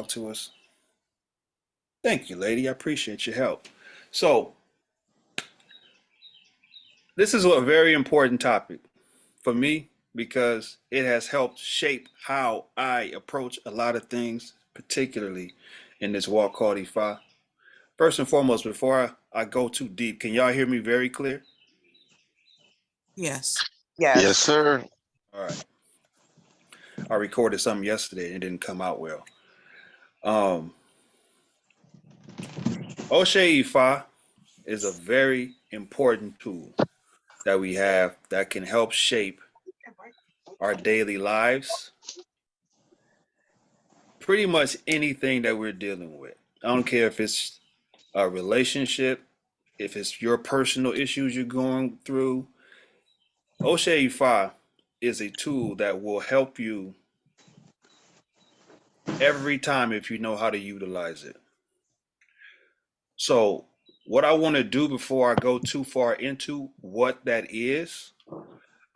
to us? Thank you, lady. I appreciate your help. So, this is a very important topic for me because it has helped shape how I approach a lot of things, particularly in this walk called Ifa. First and foremost, before I go too deep, can y'all hear me very clear? Yes. Yes, Yes. sir. All right. I recorded something yesterday and it didn't come out well. Um, Ose Ifa is a very important tool that we have that can help shape our daily lives, pretty much anything that we're dealing with. I don't care if it's a relationship, if it's your personal issues you're going through. Ose Ifa is a tool that will help you every time if you know how to utilize it. So, what I want to do before I go too far into what that is,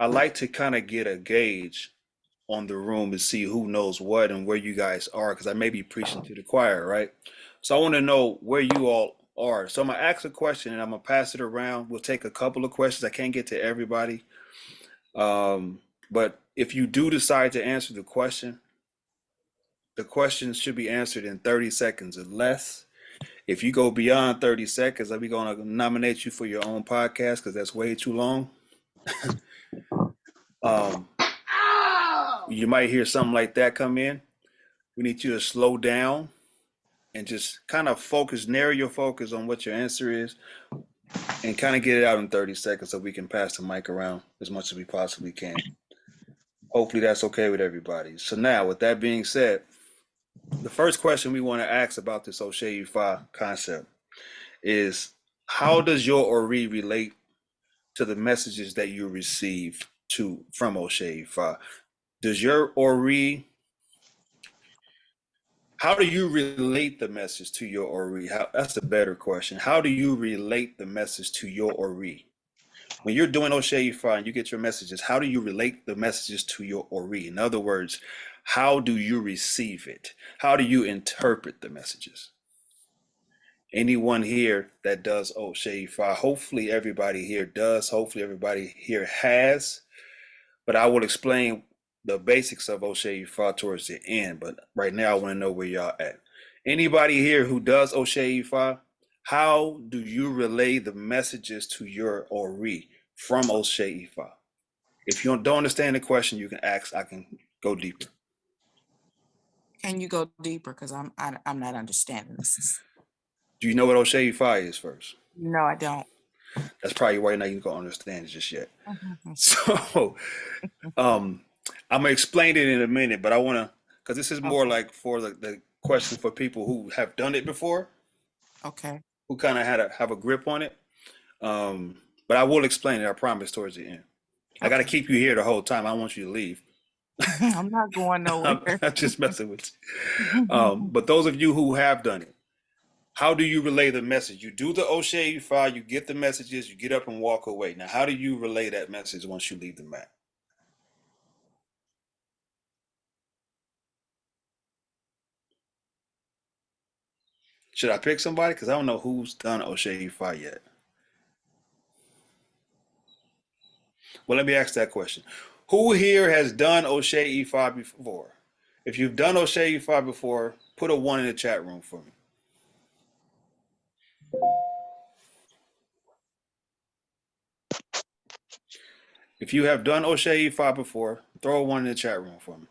I like to kind of get a gauge on the room to see who knows what and where you guys are, because I may be preaching to the choir, right? So I want to know where you all are. So I'm gonna ask a question and I'm gonna pass it around. We'll take a couple of questions. I can't get to everybody, but if you do decide to answer the question should be answered in 30 seconds or less. If you go beyond 30 seconds, are we gonna nominate you for your own podcast because that's way too long? um, you might hear something like that come in. We need you to slow down and just kind of focus, narrow your focus on what your answer is, and kind of get it out in 30 seconds so we can pass the mic around as much as we possibly can. Hopefully that's okay with everybody. So now, with that being said, the first question we want to ask about this Ose Ifa concept is, how does your Ori relate to the messages that you receive from Ose Ifa? Does your Ori, how do you relate the message to your Ori? That's a better question. How do you relate the message to your Ori? When you're doing Ose Ifa and you get your messages, how do you relate the messages to your Ori? In other words, how do you receive it? How do you interpret the messages? Anyone here that does Ose Ifa? Hopefully everybody here does. Hopefully everybody here has. But I will explain the basics of Ose Ifa towards the end. But right now, I want to know where y'all at. Anybody here who does Ose Ifa, how do you relay the messages to your Ori from Ose Ifa? If you don't understand the question, you can ask. I can go deeper. Can you go deeper? Because I'm not understanding this. Do you know what Ose Ifa is first? No, I don't. That's probably why you're not even gonna understand it just yet. So, I'm gonna explain it in a minute, but I wanna, because this is more like for the question for people who have done it before, Okay. who kind of have a grip on it. But I will explain it. I promise towards the end. I got to keep you here the whole time. I don't want you to leave. I'm not going nowhere. I'm just messing with you. But those of you who have done it, how do you relay the message? You do the Ose Ifa, you get the messages, you get up and walk away. Now, how do you relay that message once you leave the mat? Should I pick somebody? Because I don't know who's done Ose Ifa yet. Well, let me ask that question. Who here has done Ose Ifa before? If you've done Ose Ifa before, put a 1 in the chat room for me. If you have done Ose Ifa before, throw a 1 in the chat room for me.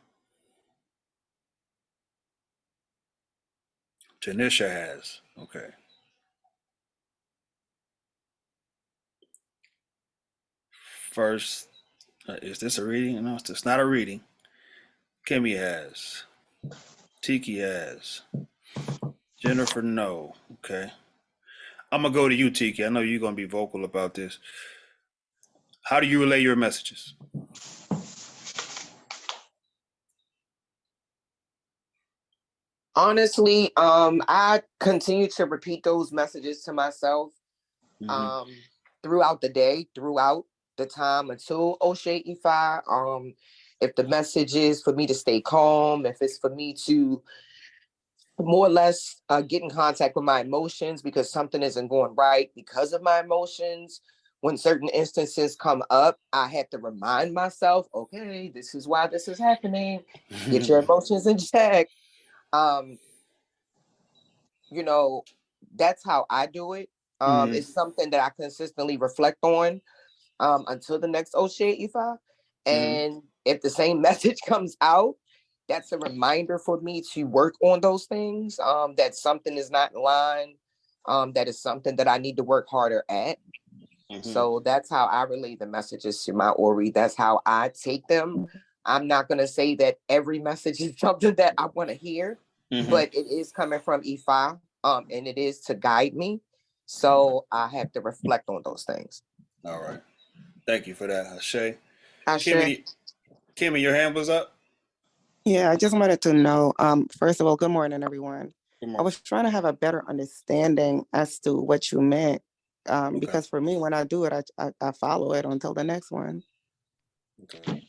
Tanisha has. Okay. First, is this a reading? No, it's not a reading. Kimmy has. Tiki has. Jennifer, no. Okay. I'm going to go to you, Tiki. I know you're going to be vocal about this. How do you relay your messages? Honestly, I continue to repeat those messages to myself throughout the day, throughout the time until Ose Ifa. If the message is for me to stay calm, if it's for me to more or less get in contact with my emotions because something isn't going right because of my emotions. When certain instances come up, I have to remind myself, okay, this is why this is happening. Get your emotions in check. Um, you know, that's how I do it. It's something that I consistently reflect on until the next Ose Ifa. And if the same message comes out, that's a reminder for me to work on those things. That something is not in line. That is something that I need to work harder at. So that's how I relay the messages to my Ori. That's how I take them. I'm not going to say that every message is something that I want to hear, but it is coming from Ifa, and it is to guide me. So I have to reflect on those things. All right. Thank you for that, Ashe. Ashe. Kimmy, your hand was up? Yeah, I just wanted to know, first of all, good morning, everyone. Good I morning. was trying to have a better understanding as to what you meant, Okay. because for me, when I do it, I follow it until the next one. Okay.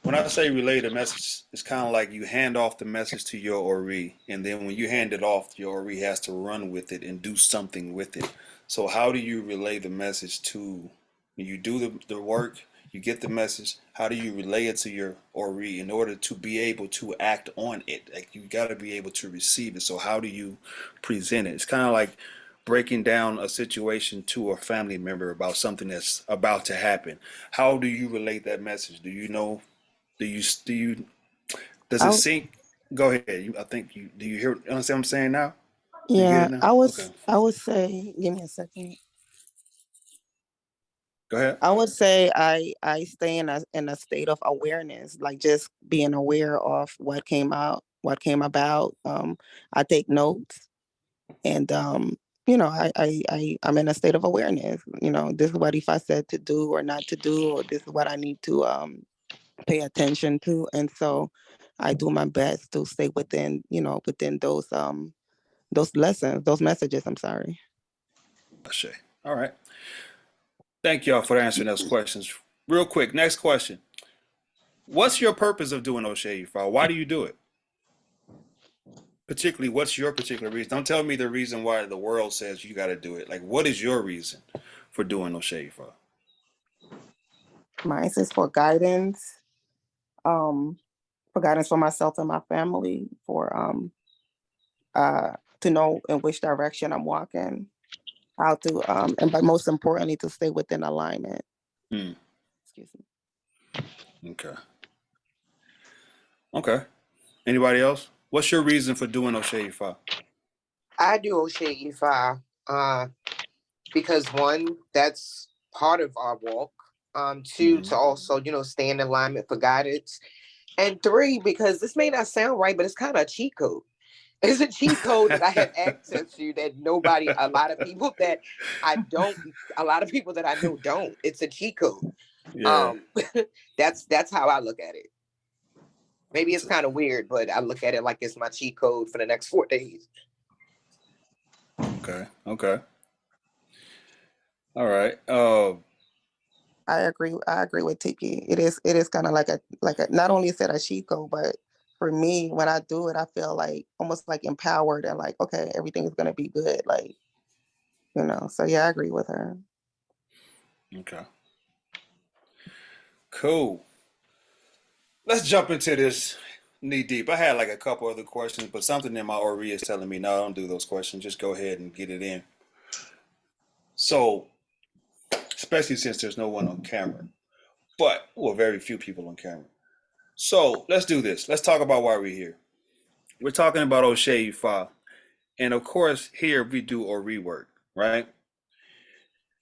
When I say relay the message, it's kind of like you hand off the message to your Ori, and then when you hand it off, your Ori has to run with it and do something with it. So how do you relay the message to, when you do the work, you get the message, how do you relay it to your Ori in order to be able to act on it? Like you got to be able to receive it. So how do you present it? It's kind of like breaking down a situation to a family member about something that's about to happen. How do you relate that message? Do you know? Does it I, sync? Go ahead. I think do you understand what I'm saying now? Do you get yeah, it now? Okay. I would say, give me a second. Go ahead. I would say I stay in a state of awareness, like just being aware of what came out, what came about. I take notes, and I'm in a state of awareness. This is what if I said to do or not to do, or this is what I need to pay attention to, and so I do my best to stay within those lessons, those messages. I'm sorry. All right. Thank y'all for answering those questions. Real quick, next question. What's your purpose of doing Ose Ifa? Why do you do it? Particularly, what's your particular reason? Don't tell me the reason why the world says you got to do it. Like, what is your reason for doing Ose Ifa? Mine is um, for guidance for myself and my family, for to know in which direction I'm walking, how to and but most importantly to stay within alignment. Hmm. Excuse me. Okay. Okay. Anybody else? What's your reason for doing Ose Ifa? I do Ose Ifa because one, that's part of our walk. Two, to also, stay in alignment for guidance. And three, because this may not sound right, but it's kind of a cheat code. It's a cheat code that I have access to that a lot of people that a lot of people that I know don't. It's a cheat code. Yeah. That's how I look at it. Maybe it's kind of weird, but I look at it like it's my cheat code for the next 4 days. Okay. Okay. All right. I agree. I agree with Tiki. It is kind of like a not only is it a cheat code, but for me, when I do it, I feel like almost like empowered and like, okay, everything's gonna be good. Like, So yeah, I agree with her. Okay. Cool. Let's jump into this knee deep. I had like a couple other questions, but something in my Ori is telling me, no, don't do those questions. Just go ahead and get it in. So, especially since there's no one on camera, but well, very few people on camera. So let's do this. Let's talk about why we're here. We're talking about Ose Ifa, and of course, here we do Ori work, right?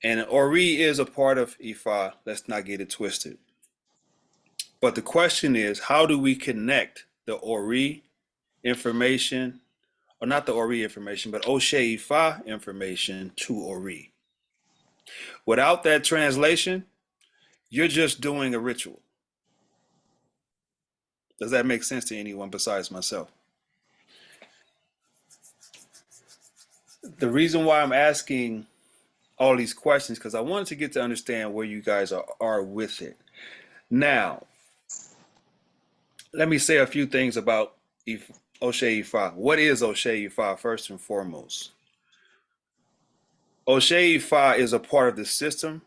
And Ori is a part of Ifa. Let's not get it twisted. But the question is, how do we connect the Ori information, or not the Ori information, but Ose Ifa information to Ori? Without that translation, you're just doing a ritual. Does that make sense to anyone besides myself? The reason why I'm asking all these questions because I wanted to get to understand where you guys are with it. Now, let me say a few things about Ose Ifa. What is Ose Ifa first and foremost? Ose Ifa is a part of the system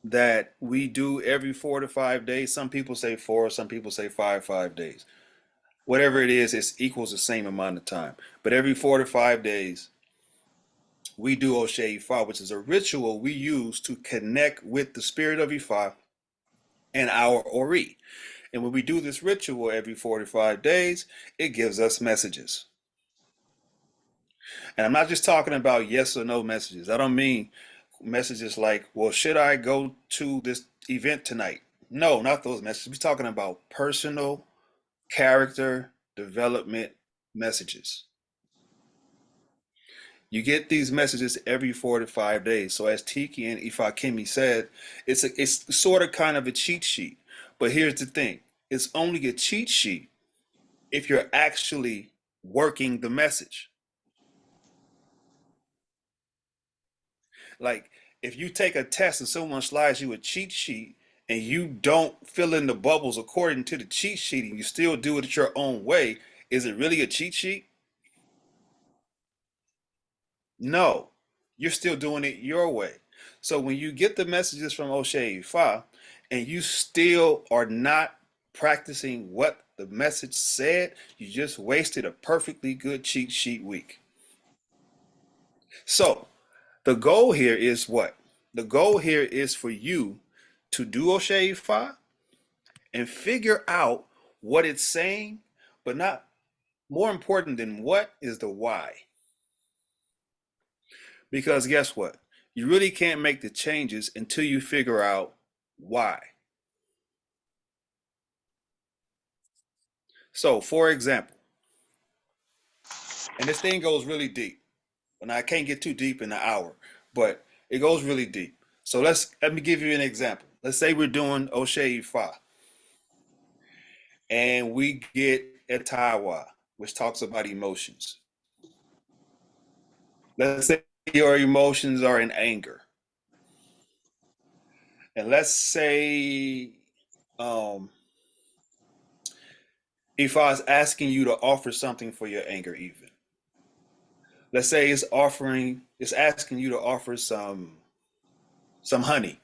that we do every 4 to 5 days. Some people say 4, some people say 5 days. Whatever it is, it equals the same amount of time. But every 4 to 5 days, we do Ose Ifa, which is a ritual we use to connect with the spirit of Ifa and our Ori. And when we do this ritual every 4 to 5 days, it gives us messages. And I'm not just talking about yes or no messages. I don't mean messages like, well, should I go to this event tonight? No, not those messages. We're talking about personal character development messages. You get these messages every 4 to 5 days. So as Tiki and Ifakemi said, it's sort of kind of a cheat sheet. But here's the thing. It's only a cheat sheet if you're actually working the message. Like if you take a test and someone slides you a cheat sheet and you don't fill in the bubbles according to the cheat sheet and you still do it your own way, is it really a cheat sheet? No, you're still doing it your way. So when you get the messages from Ose Ifa and you still are not practicing what the message said, you just wasted a perfectly good cheat sheet week. So the goal here is what? The goal here is for you to do Ose Ifa and figure out what it's saying, but not more important than what is the why. Because guess what? You really can't make the changes until you figure out why. So, for example, and this thing goes really deep, and I can't get too deep in an hour, but it goes really deep. So let me give you an example. Let's say we're doing Ose Ifa, and we get Etawa, which talks about emotions. Let's say your emotions are in anger. And let's say if I was asking you to offer something for your anger, even. Let's say it's asking you to offer some honey.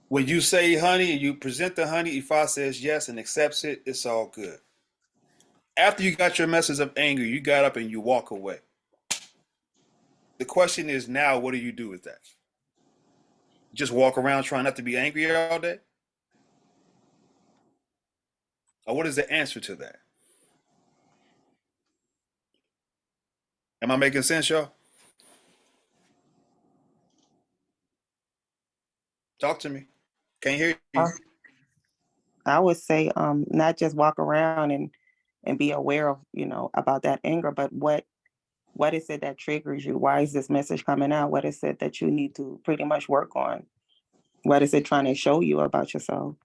When you say honey and you present the honey, Ifa says yes and accepts it, it's all good. After you got your message of anger, you got up and you walk away. The question is now, what do you do with that? Just walk around trying not to be angry all day? Or what is the answer to that? Am I making sense, y'all? Talk to me. Can't hear you. I would say not just walk around and be aware of, about that anger, but what is it that triggers you? Why is this message coming out? What is it that you need to pretty much work on? What is it trying to show you about yourself?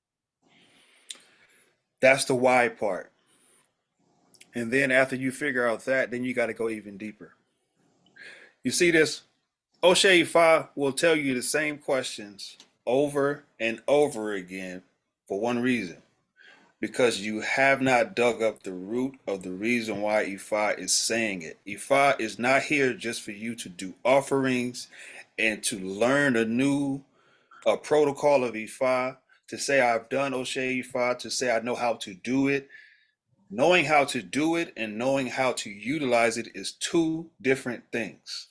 That's the why part. And then after you figure out that, then you got to go even deeper. You see this? Ose Ifa will tell you the same questions over and over again for one reason. Because you have not dug up the root of the reason why Ifa is saying it. Ifa is not here just for you to do offerings and to learn a protocol of Ifa, to say I've done Ose Ifa, to say I know how to do it. Knowing how to do it and knowing how to utilize it is two different things.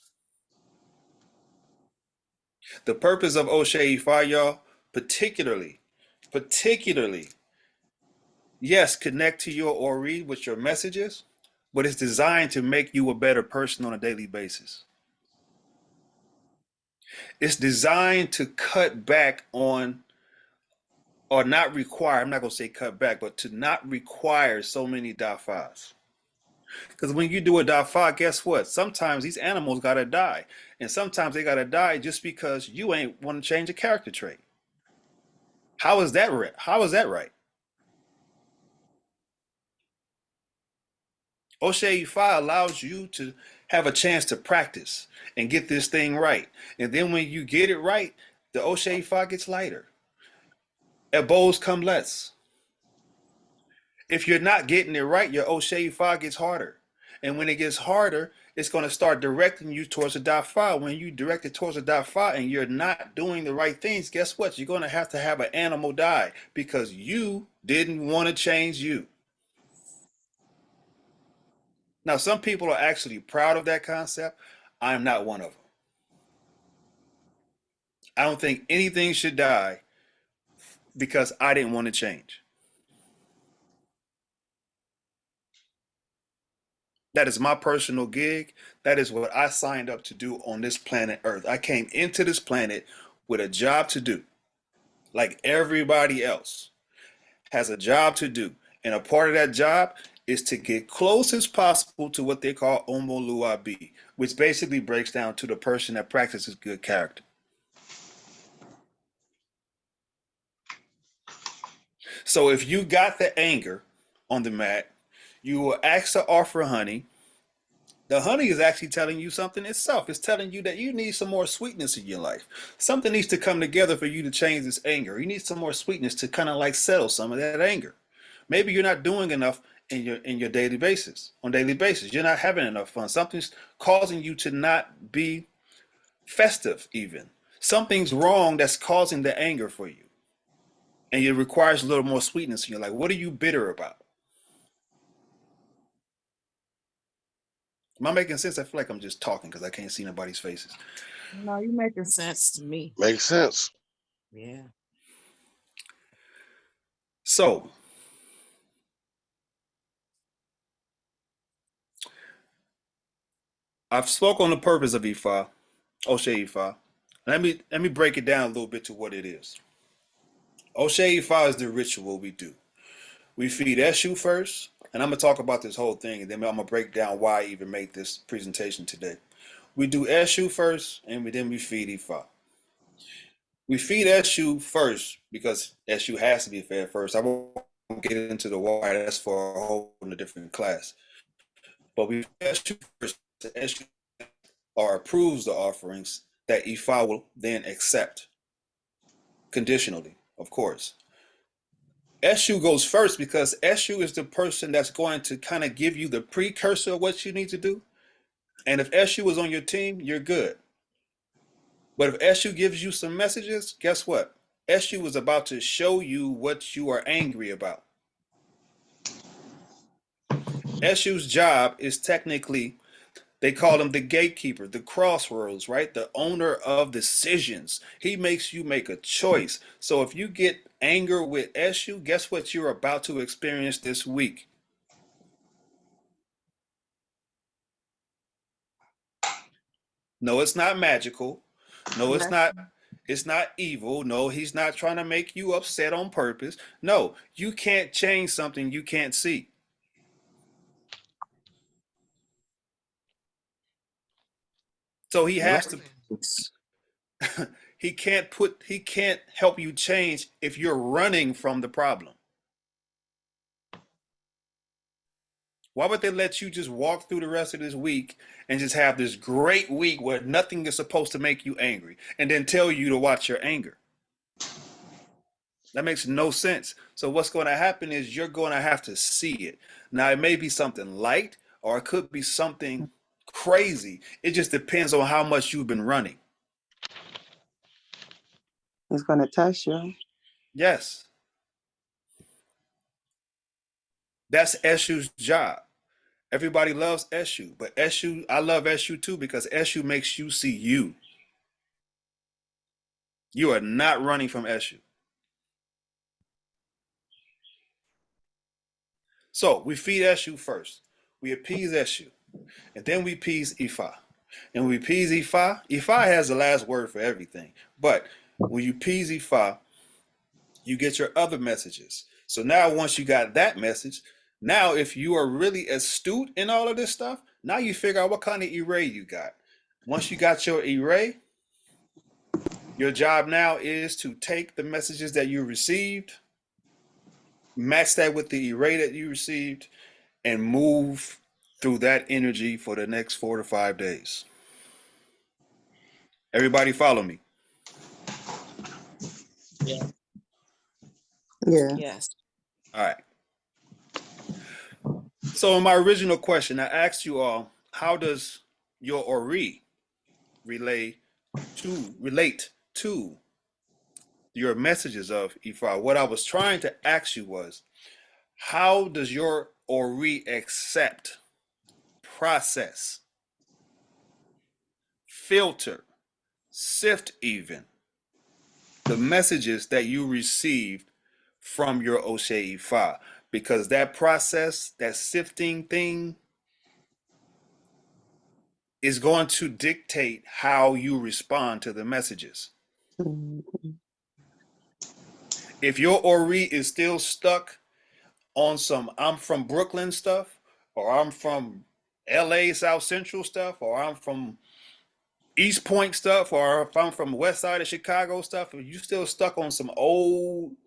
The purpose of Ose Ifa, y'all, particularly, yes, connect to your Ori with your messages, but it's designed to make you a better person on a daily basis. It's designed to cut back on, or not require, I'm not going to say cut back, but to not require so many dafas. Because when you do a dafa, guess what? Sometimes these animals got to die. And sometimes they got to die just because you ain't want to change a character trait. How is that right? How is that right? Ose Ifa allows you to have a chance to practice and get this thing right. And then when you get it right, the Ose Ifa gets lighter. Ebos come less. If you're not getting it right, your Ose Ifa gets harder. And when it gets harder, it's going to start directing you towards the Dafa. When you direct it towards the Dafa and you're not doing the right things, guess what? You're going to have an animal die because you didn't want to change you. Now, some people are actually proud of that concept. I'm not one of them. I don't think anything should die because I didn't want to change. That is my personal gig. That is what I signed up to do on this planet Earth. I came into this planet with a job to do, like everybody else has a job to do. And a part of that job is to get close as possible to what they call Omoluabi, which basically breaks down to the person that practices good character. So if you got the anger on the mat, you will ask to offer honey. The honey is actually telling you something itself. It's telling you that you need some more sweetness in your life. Something needs to come together for you to change this anger. You need some more sweetness to kind of like settle some of that anger. Maybe you're not doing enough in your daily basis. On daily basis, you're not having enough fun. Something's causing you to not be festive even. Something's wrong that's causing the anger for you. And it requires a little more sweetness in your life. What are you bitter about? Am I making sense? I feel like I'm just talking because I can't see nobody's faces. No, you're making sense to me. Makes sense. Yeah. So, I've spoke on the purpose of Ifa, Ose Ifa. Let me break it down a little bit to what it is. Ose Ifa is the ritual we do. We feed Eshu first, and I'm gonna talk about this whole thing, and then I'm gonna break down why I even made this presentation today. We do Eshu first, and then we feed Ifa. We feed Eshu first because Eshu has to be fed first. I won't get into the why. That's for a whole different class. But we feed Eshu first. Eshu or approves the offerings that Ifa will then accept conditionally, of course. Eshu goes first because Eshu is the person that's going to kind of give you the precursor of what you need to do. And if Eshu is on your team, you're good. But if Eshu gives you some messages, guess what? Eshu is about to show you what you are angry about. Eshu's job is technically, they call him the gatekeeper, the crossroads, right? The owner of decisions. He makes you make a choice. So if you get anger with Eshu, guess what you're about to experience this week? No, it's not magical. No, it's not. It's not evil. No, he's not trying to make you upset on purpose. No, you can't change something you can't see. So he has to he can't help you change if you're running from the problem. Why would they let you just walk through the rest of this week and just have this great week where nothing is supposed to make you angry and then tell you to watch your anger? That makes no sense. So what's going to happen is you're going to have to see it. Now, it may be something light or it could be something crazy. It just depends on how much you've been running. He's gonna test you. Yes. That's Eshu's job. Everybody loves Eshu, but Eshu, I love Eshu too because Eshu makes you see you. You are not running from Eshu. So we feed Eshu first. We appease Eshu. And then we appease Ifa. And we appease Ifa. Ifa has the last word for everything. But when you appease Ifa, you get your other messages. So now once you got that message, now if you are really astute in all of this stuff, now you figure out what kind of array you got. Once you got your array, your job now is to take the messages that you received, match that with the array that you received, and move through that energy for the next 4 to 5 days. Everybody follow me. Yeah. Yeah. Yes. All right. So in my original question, I asked you all, how does your Ori relate to your messages of Ifa? What I was trying to ask you was, how does your Ori accept, process, filter, sift even the messages that you received from your Ose Ifa? Because that process, that sifting thing, is going to dictate how you respond to the messages. Mhm. If your Ori is still stuck on some I'm from Brooklyn stuff, or I'm from LA South Central stuff, or I'm from East Point stuff, or if I'm from West Side of Chicago stuff, if you still stuck on some old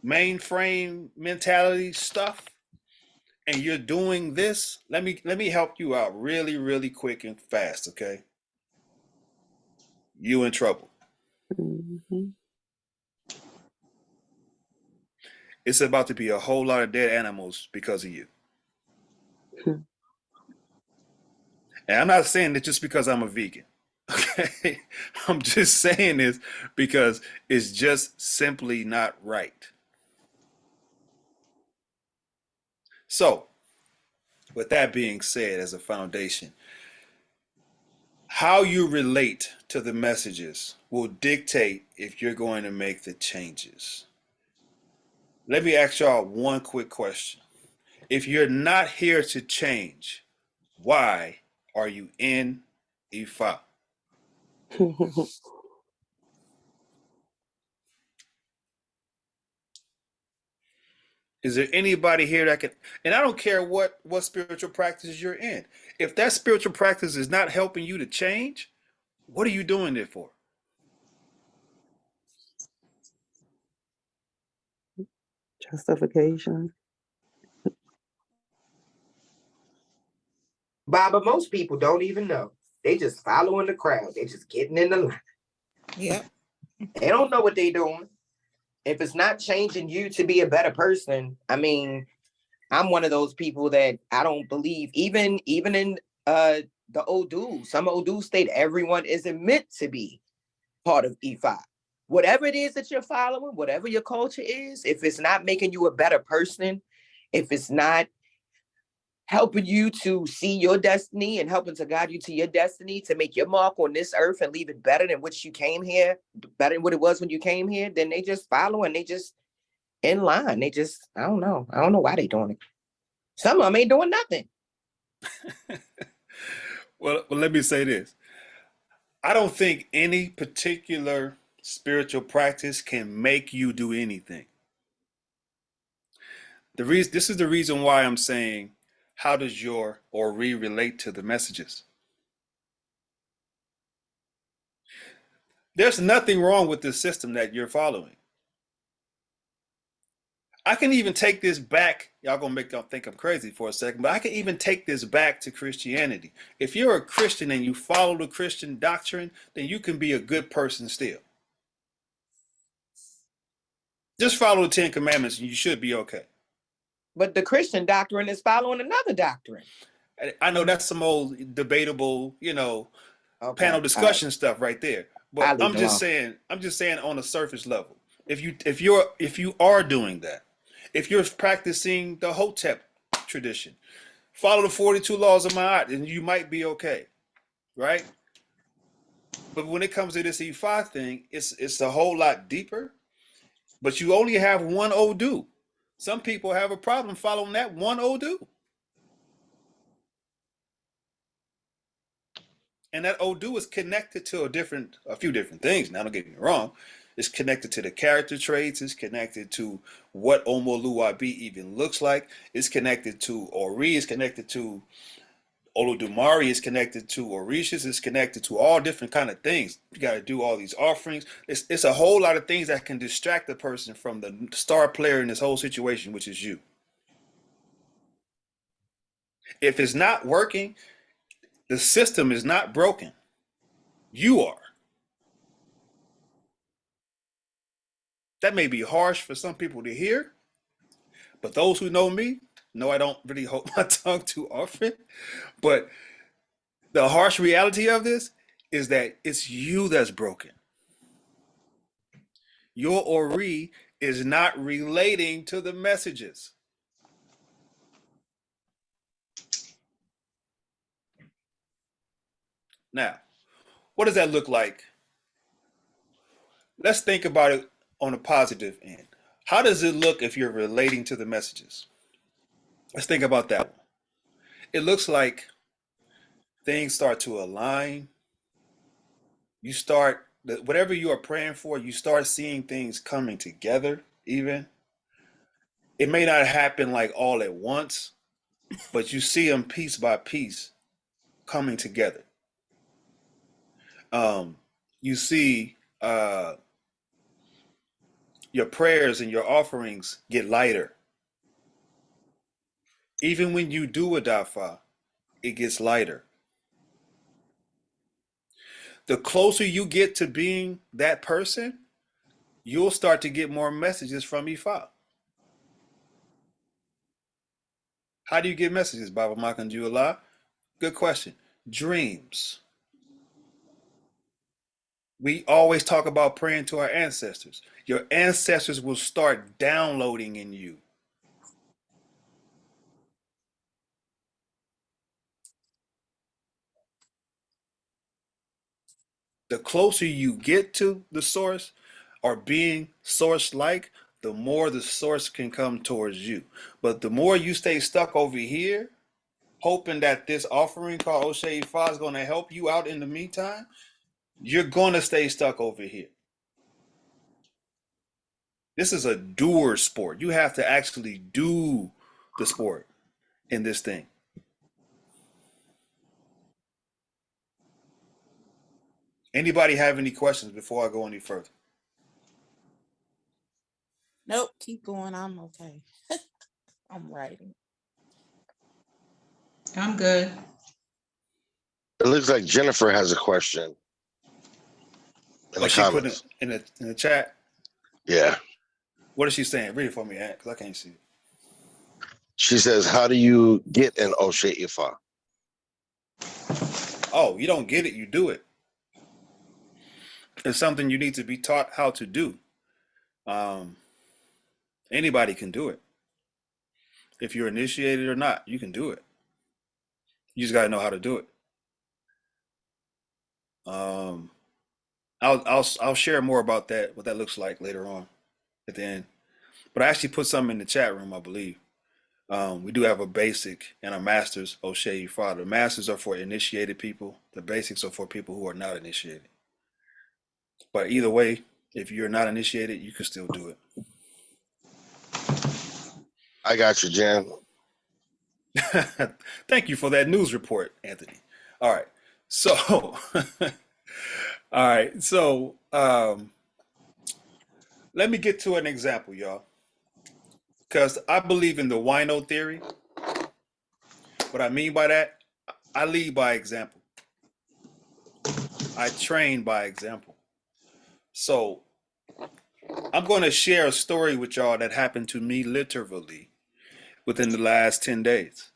mainframe mentality stuff and you're doing this, let me help you out really, really quick and fast, okay? You in trouble. Mhm. It's about to be a whole lot of dead animals because of you. Mhm. And I'm not saying that just because I'm a vegan. Okay? I'm just saying this because it's just simply not right. So, with that being said, as a foundation, how you relate to the messages will dictate if you're going to make the changes. Let me ask y'all one quick question. If you're not here to change, why are you in Ifa? Is there anybody here that can, and I don't care what spiritual practices you're in. If that spiritual practice is not helping you to change, what are you doing it for? Justification. Baba, most people don't even know. They just following the crowd. They just getting in the line. Yep. They don't know what they doing. If it's not changing you to be a better person, I mean, I'm one of those people that I don't believe, even in the Odu, some Odu state everyone isn't meant to be part of Ifa. Whatever it is that you're following, whatever your culture is, if it's not making you a better person, if it's not helping you to see your destiny and helping to guide you to your destiny to make your mark on this earth and leave it better than what you came here, better than what it was when you came here, then they just follow and they just in line. They just, I don't know. I don't know why they doing it. Some of them ain't doing nothing. Well, let me say this. I don't think any particular spiritual practice can make you do anything. This is the reason why I'm saying, how does your Ori relate to the messages? There's nothing wrong with the system that you're following. I can even take this back. Y'all gonna make y'all think I'm crazy for a second, but I can even take this back to Christianity. If you're a Christian and you follow the Christian doctrine, then you can be a good person still. Just follow the Ten Commandments and you should be okay. But the Christian doctrine is following another doctrine. I know that's some old debatable, Okay, panel all right. discussion stuff right there. I'll But leave it alone. I'm just saying on a surface level. If you are doing that, if you're practicing the Hotep tradition, follow the 42 laws of Ma'at, and you might be okay, right? But when it comes to this E5 thing, it's a whole lot deeper. But you only have one Odu. Some people have a problem following that one Odu. And that Odu is connected to a few different things. Now, don't get me wrong. It's connected to the character traits. It's connected to what Omoluabi even looks like. It's connected to Ori. It's connected to Olodumare. It's connected to Orishas. It's connected to all different kind of things. You got to do all these offerings. It's a whole lot of things that can distract the person from the star player in this whole situation, which is you. If it's not working, the system is not broken. You are. That may be harsh for some people to hear, but those who know me, No, I don't really hold my tongue too often. But the harsh reality of this is that it's you that's broken. Your Ori is not relating to the messages. Now, what does that look like? Let's think about it on a positive end. How does it look if you're relating to the messages? Let's think about that one. It looks like things start to align. You start, whatever you are praying for, you start seeing things coming together, even. It may not happen like all at once, but you see them piece by piece coming together. You see your prayers and your offerings get lighter. Even when you do a dafa, it gets lighter. The closer you get to being that person, you'll start to get more messages from Ifa. How do you get messages, Baba Makanjuola? Good question. Dreams. We always talk about praying to our ancestors. Your ancestors will start downloading in you. The closer you get to the source or being source like, the more the source can come towards you. But the more you stay stuck over here, hoping that this offering called Ose Ifa is going to help you out in the meantime, you're going to stay stuck over here. This is a doer sport. You have to actually do the sport in this thing. Anybody have any questions before I go any further? Nope, keep going. I'm okay. I'm writing. I'm good. It looks like Jennifer has a question in the She put it comments. in the chat. Yeah. What is she saying? Read it for me, Ant, because I can't see it. She says, how do you get an Ose Ifa? Oh, you don't get it, you do it. It's something you need to be taught how to do. Anybody can do it. If you're initiated or not, you can do it. You just got to know how to do it. I'll share more about that, what that looks like later on at the end. But I actually put something in the chat room, I believe. We do have a basic and a master's Ose Ifa. The masters are for initiated people. The basics are for people who are not initiated. But either way, if you're not initiated, you can still do it. I got you, Jen. Thank you for that news report, Anthony. All right. So, all right. So, let me get to an example, y'all. Because I believe in the wino theory. What I mean by that, I lead by example. I train by example. So, I'm going to share a story with y'all that happened to me literally within the last 10 days.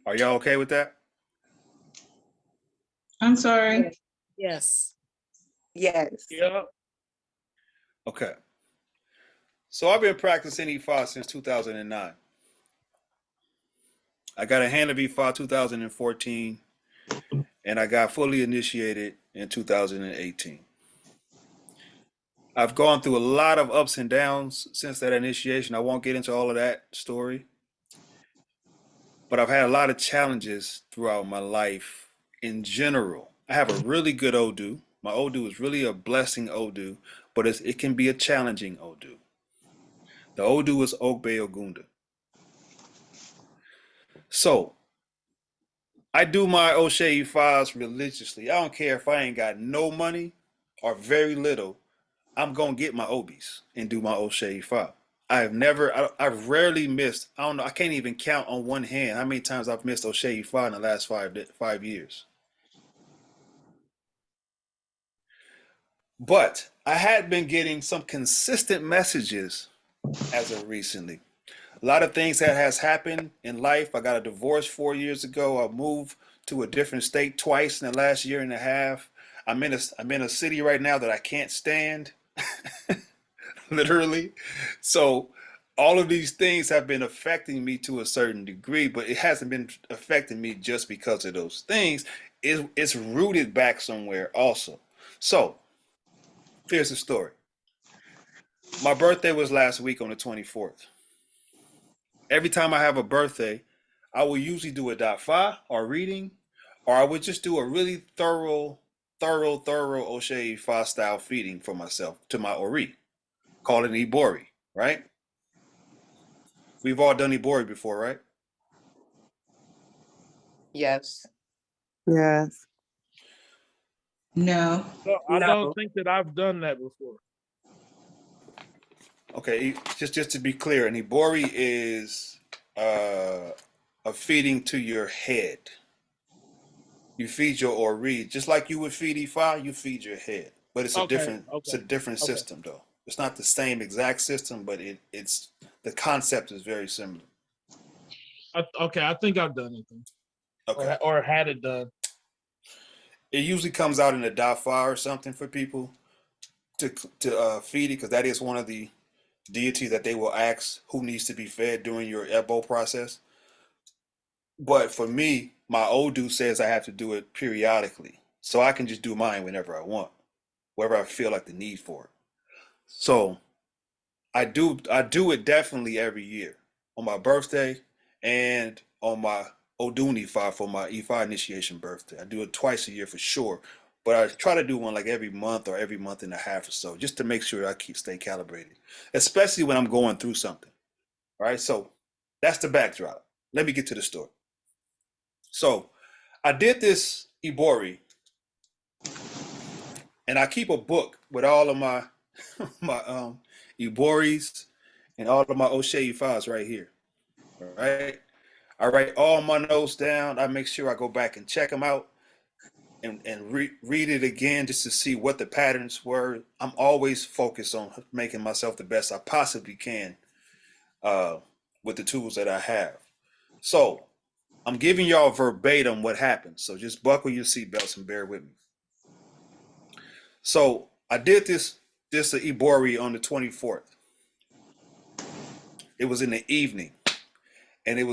Are y'all okay with that? I'm sorry. Yes. Yes. Yeah. Okay. So I've been practicing Ifa since 2009. I got a hand of Ifa 2014, and I got fully initiated in 2018. I've gone through a lot of ups and downs since that initiation. I won't get into all of that story, but I've had a lot of challenges throughout my life in general. I have a really good Odu. My Odu is really a blessing Odu, but it can be a challenging Odu. The Odu is Ogbe Ogunda. So I do my Ose Ifas religiously. I don't care if I ain't got no money or very little. I'm gonna get my Obis and do my Ose Ifa. I've rarely missed. I don't know. I can't even count on one hand how many times I've missed Ose Ifa in the last 5 years. But I had been getting some consistent messages as of recently. A lot of things that has happened in life. I got a divorce 4 years ago. I moved to a different state twice in the last year and a half. I'm in a city right now that I can't stand, literally. So all of these things have been affecting me to a certain degree, but it hasn't been affecting me just because of those things. It's rooted back somewhere also. So here's the story. My birthday was last week on the 24th. Every time I have a birthday, I will usually do a dafa or reading, or I would just do a really thorough Ose Ifa style feeding for myself to my Ori, call it Ibori, right? We've all done Ibori before, right? Yes. Yes. No. No, I don't No. think that I've done that before. Okay, just to be clear, an Ibori is a feeding to your head. You feed your Ori just like you would feed Ifa. You feed your head, but it's a Okay, different okay. system though. It's not the same exact system, but it's the concept is very similar. Okay, I think I've done it then. Okay, Or had it done. it usually comes out in a dafa or something for people to feed it because that is one of the deities that they will ask who needs to be fed during your ebo process. But for me, my Odu says I have to do it periodically, so I can just do mine whenever I want, wherever I feel like the need for it. So I do it definitely every year on my birthday and on my Odun Ifa for my Ifa initiation birthday. I do it twice a year for sure, but I try to do one like every month or every month and a half or so, just to make sure I stay calibrated, especially when I'm going through something. All right, so that's the backdrop. Let me get to the story. So I did this Ibori, and I keep a book with all of my my Iboris and all of my O'Shea files right here. All right. I write all my notes down. I make sure I go back and check them out and read it again just to see what the patterns were. I'm always focused on making myself the best I possibly can uh, with the tools that I have. So I'm giving y'all verbatim what happened. So just buckle your seatbelts and bear with me. So I did this Ibori on the 24th. It was in the evening, and it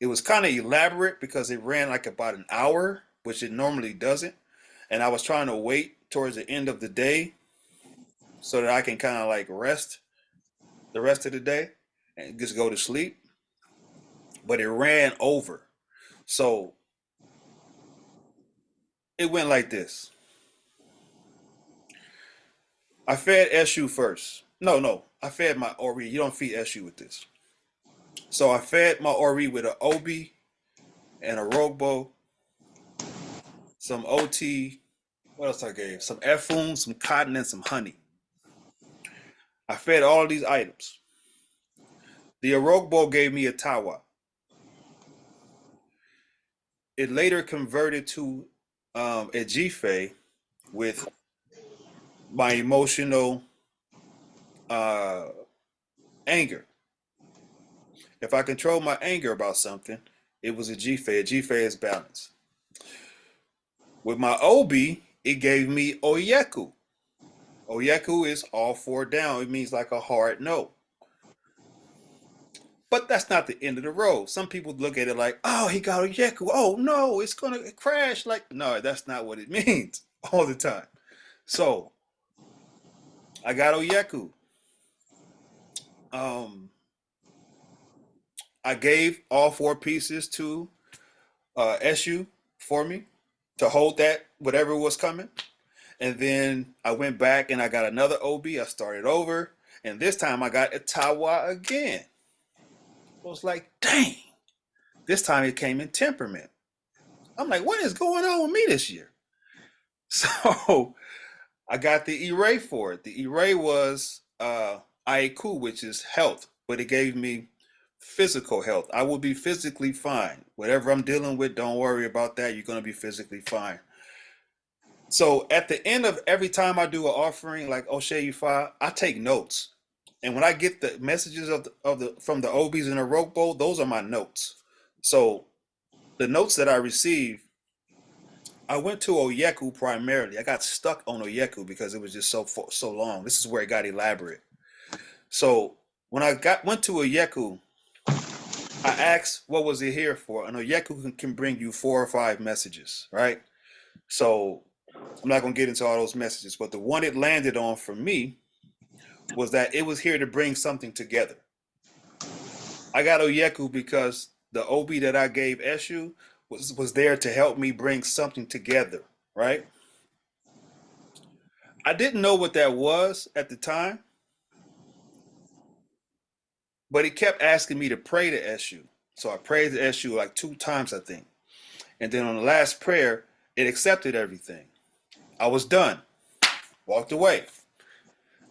was kind of elaborate because it ran like about an hour, which it normally doesn't. And I was trying to wait towards the end of the day so that I can kind of like rest the rest of the day and just go to sleep. But it ran over. So it went like this. I fed SU first. No, I fed my Ori. You don't feed SU with this. So I fed my Ori with an Obi and a Rogbo, some OT. What else I gave? Some Efun, some cotton, and some honey. I fed all of these items. The Orogbo gave me a tawa. It later converted to a jife with my emotional uh, anger. If I control my anger about something, it was a jife. A jife is balance. With my obi, it gave me oyeku. Oyeku is all four down. It means like a hard no. But that's not the end of the road. Some people look at it like, oh, he got oyeku. Oh no, it's gonna crash. Like, no, that's not what it means all the time. So I got oyeku. Um, I gave all four pieces to SU for me to hold that whatever was coming. And then I went back and I got another OB. I started over. And this time I got a Tawa again. I was like, dang. This time it came in temperament. I'm like, what is going on with me this year? So I got the E-Ray for it. The E-Ray was Aiku, which is health, but it gave me physical health. I will be physically fine. Whatever I'm dealing with, don't worry about that. You're going to be physically fine. So at the end of every time I do an offering like Ose Ifa, I take notes. And when I get the messages of the from the Obies and the Rokbo, those are my notes. So the notes that I receive, I went to Oyeku primarily. I got stuck on Oyeku because it was just so long. This is where it got elaborate. So when I went to Oyeku, I asked what was it here for, and Oyeku can bring you 4 or 5 messages, right? So I'm not gonna get into all those messages, but the one it landed on for me was that it was here to bring something together. I got Oyeku because the Obi that I gave Eshu was there to help me bring something together, right? I didn't know what that was at the time, but he kept asking me to pray to Eshu. So I prayed to Eshu like 2 times, I think. And then on the last prayer, it accepted everything. I was done. Walked away.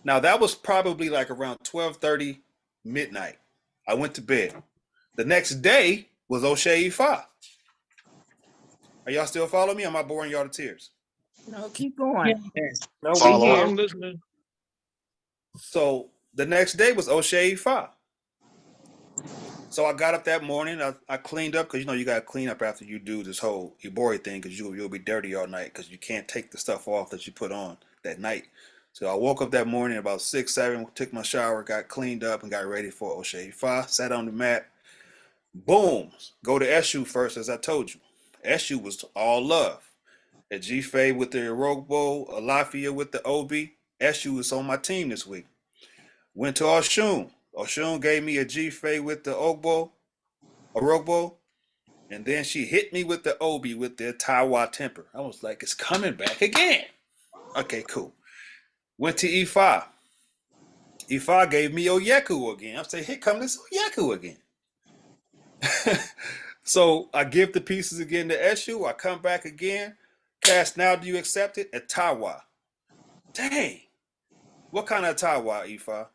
Now that was probably like around 12:30 midnight. I went to bed. The next day was Ose Ifa. Are y'all still following me? Am I boring y'all to tears? No, keep going. No, we Follow. here. I'm listening. So the next day was Ose Ifa. So I got up that morning. I cleaned up because you got to clean up after you do this whole Ibori thing because you'll be dirty all night because you can't take the stuff off that you put on that night. So I woke up that morning about 6, 7, took my shower, got cleaned up, and got ready for Ose Ifa. Sat on the mat. Boom. Go to Eshu first, as I told you. Eshu was all love. A G-Fay with the Irogbo, a Lafia with the Obi. Eshu was on my team this week. Went to Oshun. Oshun gave me a G-Fay with the Ogbo, Orogbo, and then she hit me with the Obi with the Tawa temper. I was like, it's coming back again. Okay, cool. Went to Ifa. Ifa gave me Oyeku again. I say, here come this Oyeku again. So I give the pieces again to Eshu. I come back again. Cast, now do you accept it? At Tawa. Dang. What kind of Tawa, Ifa?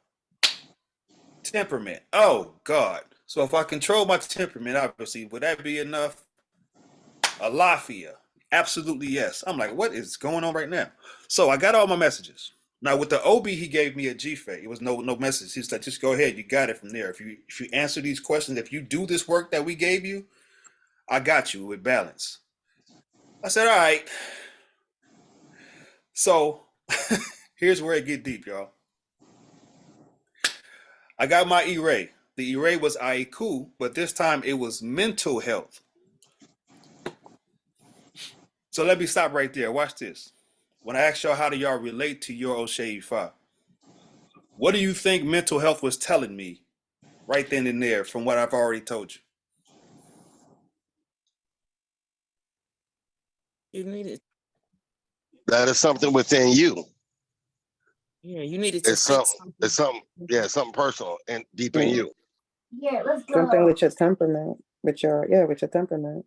Temperament. Oh, God. So if I control my temperament, obviously, would that be enough? A Lafia. Absolutely yes. I'm like, what is going on right now? So I got all my messages. Now with the Obi, he gave me a G-Fay. It was no message. He's like, just go ahead. You got it from there. If you answer these questions, if you do this work that we gave you, I got you with balance. I said, all right. So here's where it get deep, y'all. I got my E-Ray. The E-Ray was Aiku, but this time it was mental health. So let me stop right there. Watch this. When I asked y'all how do y'all relate to your Ose Ifa, what do you think mental health was telling me right then and there from what I've already told you? You needed, That is something within you. yeah, you needed to It's fix something. something. It's something. Yeah, something personal and deep in you. Something with your temperament, with your temperament.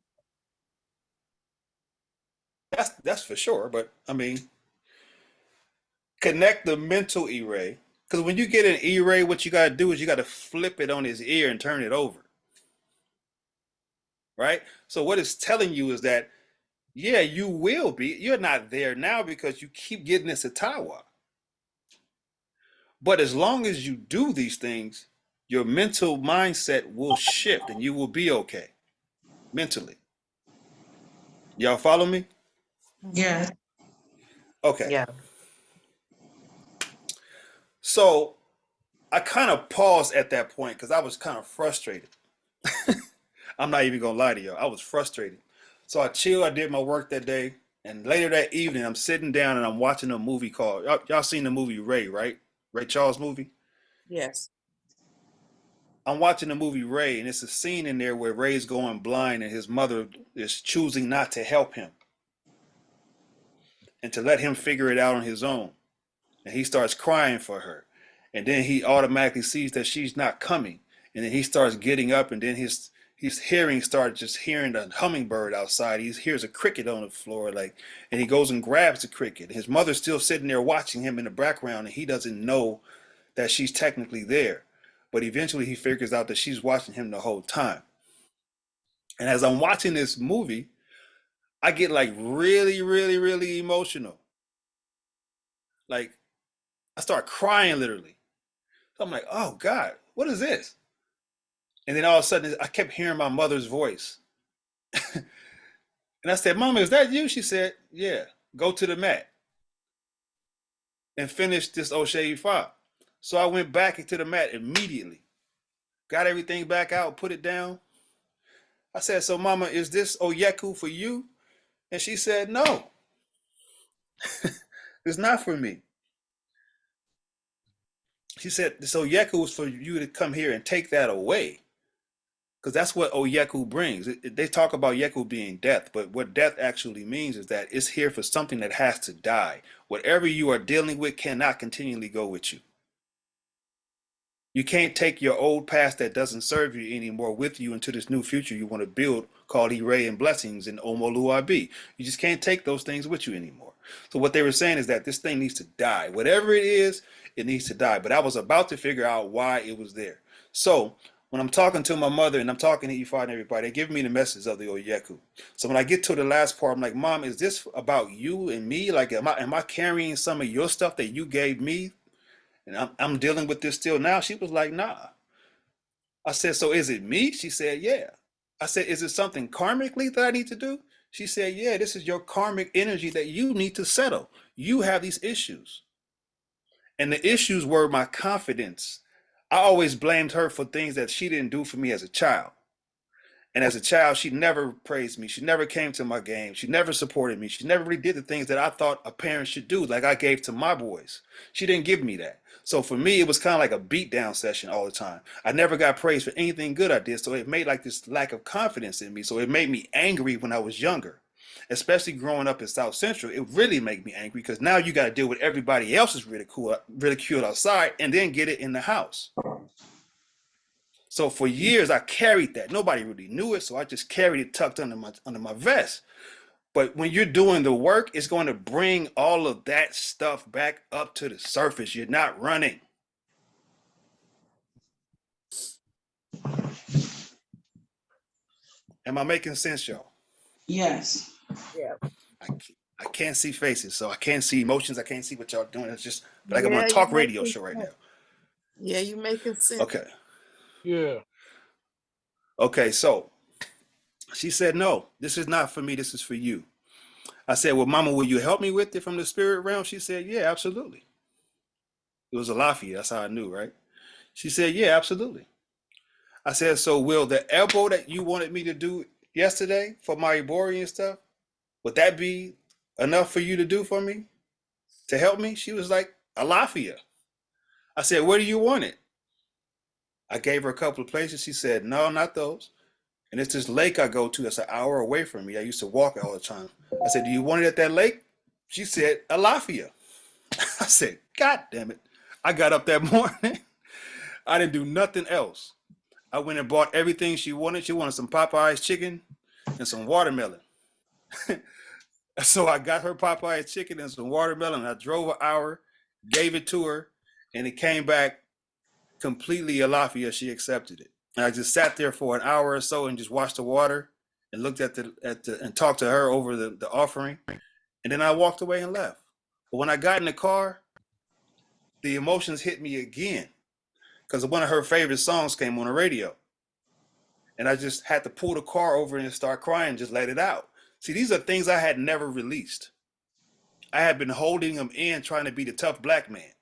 That's for sure. But I mean, connect the mental E-Ray. Because when you get an E-Ray, what you got to do is you got to flip it on his ear and turn it over. Right? So what it's telling you is that, yeah, you will be. You're not there now because you keep getting this Atawa. But as long as you do these things, your mental mindset will shift and you will be okay mentally. Y'all follow me? Yeah. Okay. Yeah. So I kind of paused at that point because I was kind of frustrated. I'm not even gonna lie to y'all. I was frustrated. So I chilled. I did my work that day, and later that evening, I'm sitting down and I'm watching a movie called y'all seen the movie Ray, right? Ray Charles movie. Yes. I'm watching the movie Ray, and it's a scene in there where Ray's going blind, and his mother is choosing not to help him and to let him figure it out on his own. And he starts crying for her, and then he automatically sees that she's not coming, and then he starts getting up, and then his hearing starts just hearing the hummingbird outside. He hears a cricket on the floor, like, and he goes and grabs the cricket. His mother's still sitting there watching him in the background, and he doesn't know that she's technically there. But eventually he figures out that she's watching him the whole time. And as I'm watching this movie, I get like really, really, really emotional. Like I start crying literally. I'm like, oh God, what is this? And then all of a sudden, I kept hearing my mother's voice. And I said, Mama, is that you? She said, yeah, go to the mat and finish this Ose Ifa. So I went back into the mat immediately, got everything back out, put it down. I said, so Mama, is this Oyeku for you? And she said, no, it's not for me. She said, this Oyeku is for you to come here and take that away. Because that's what Oyeku brings. They talk about Yeku being death, but what death actually means is that it's here for something that has to die. Whatever you are dealing with cannot continually go with you. You can't take your old past that doesn't serve you anymore with you into this new future you want to build called Ire and Blessings and Omoluabi. You just can't take those things with you anymore. So what they were saying is that this thing needs to die. Whatever it is, it needs to die. But I was about to figure out why it was there. So when I'm talking to my mother and I'm talking to Ifa and everybody, they give me the message of the Oyeku. So when I get to the last part, I'm like, Mom, is this about you and me? Like, am I carrying some of your stuff that you gave me? And I'm dealing with this still now. She was like, nah. I said, so is it me? She said, yeah. I said, is it something karmically that I need to do? She said, yeah, this is your karmic energy that you need to settle. You have these issues. And the issues were my confidence. I always blamed her for things that she didn't do for me as a child. And as a child, she never praised me. She never came to my game. She never supported me. She never really did the things that I thought a parent should do, like I gave to my boys. She didn't give me that. So for me, it was kind of like a beatdown session all the time. I never got praised for anything good I did. So it made like this lack of confidence in me. So it made me angry when I was younger, especially growing up in South Central. It really made me angry because now you got to deal with everybody else's ridicule outside and then get it in the house. So for years I carried that. Nobody really knew it, so I just carried it tucked under my vest. But when you're doing the work, it's going to bring all of that stuff back up to the surface. You're not running. Am I making sense, y'all? Yes. Yeah. I can't see faces, so I can't see emotions. I can't see what y'all doing. It's just like I'm on Yeah, a you talk radio making show right sense. now. Yeah, you making sense. Okay. Yeah. Okay, so she said, no, this is not for me. This is for you. I said, well, Mama, will you help me with it from the spirit realm? She said, yeah, absolutely. It was a Lafayette. That's how I knew, right? She said, yeah, absolutely. I said, so will the elbow that you wanted me to do yesterday for my Ori and stuff, would that be enough for you to do for me? To help me? She was like, Alafia. I said, where do you want it? I gave her a couple of places. She said, no, not those. And it's this lake I go to that's an hour away from me. I used to walk all the time. I said, do you want it at that lake? She said, Alafia. I said, God damn it. I got up that morning. I didn't do nothing else. I went and bought everything she wanted. She wanted some Popeye's chicken and some watermelon. So I got her Popeye's chicken and some watermelon. I drove an hour, gave it to her, and it came back completely Alafia. She accepted it. And I just sat there for an hour or so and just watched the water and looked at the and talked to her over the offering. And then I walked away and left. But when I got in the car, the emotions hit me again because one of her favorite songs came on the radio. And I just had to pull the car over and start crying, just let it out. See, these are things I had never released. I had been holding them in, trying to be the tough black man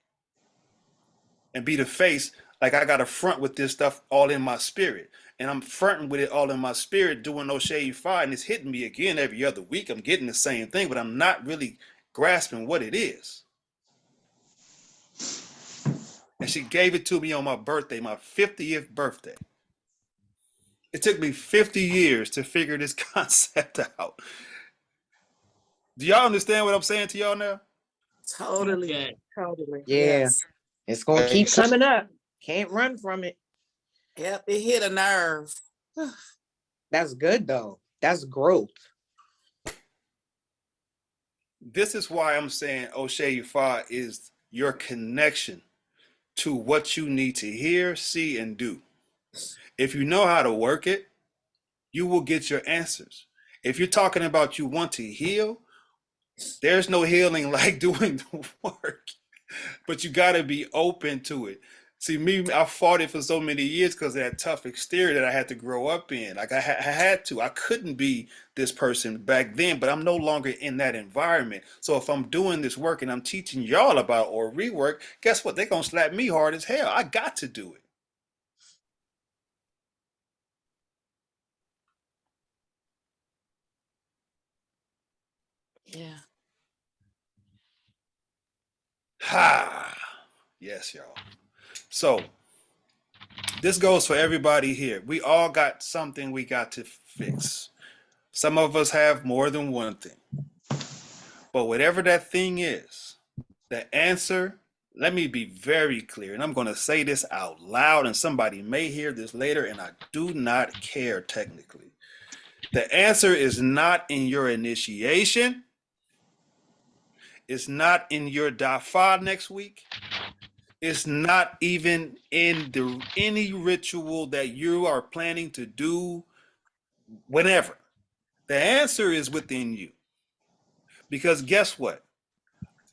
and be the face. Like I got to front with this stuff all in my spirit. And I'm fronting with it all in my spirit, doing Ose Ifa, and it's hitting me again every other week. I'm getting the same thing, but I'm not really grasping what it is. And she gave it to me on my birthday, my 50th birthday. It took me 50 years to figure this concept out. Do y'all understand what I'm saying to y'all now? Totally. Okay. Totally. Yeah. Yes. It's gonna keep coming up. Can't run from it. Yep. It hit a nerve. That's good though. That's growth. This is why I'm saying Ose Ifa is your connection to what you need to hear, see, and do. If you know how to work it, you will get your answers. If you're talking about you want to heal, there's no healing like doing the work, but you got to be open to it. See, me, I fought it for so many years because of that tough exterior that I had to grow up in. Like I had to. I couldn't be this person back then, but I'm no longer in that environment. So if I'm doing this work and I'm teaching y'all about or rework, guess what? They're gonna slap me hard as hell. I got to do it. Yeah. Ha! Yes, y'all. So this goes for everybody here. We all got something we got to fix. Some of us have more than one thing. But whatever that thing is, the answer, let me be very clear, and I'm going to say this out loud, and somebody may hear this later, and I do not care technically. The answer is not in your initiation. It's not in your dafa next week. It's not even in any ritual that you are planning to do whenever. The answer is within you. Because guess what?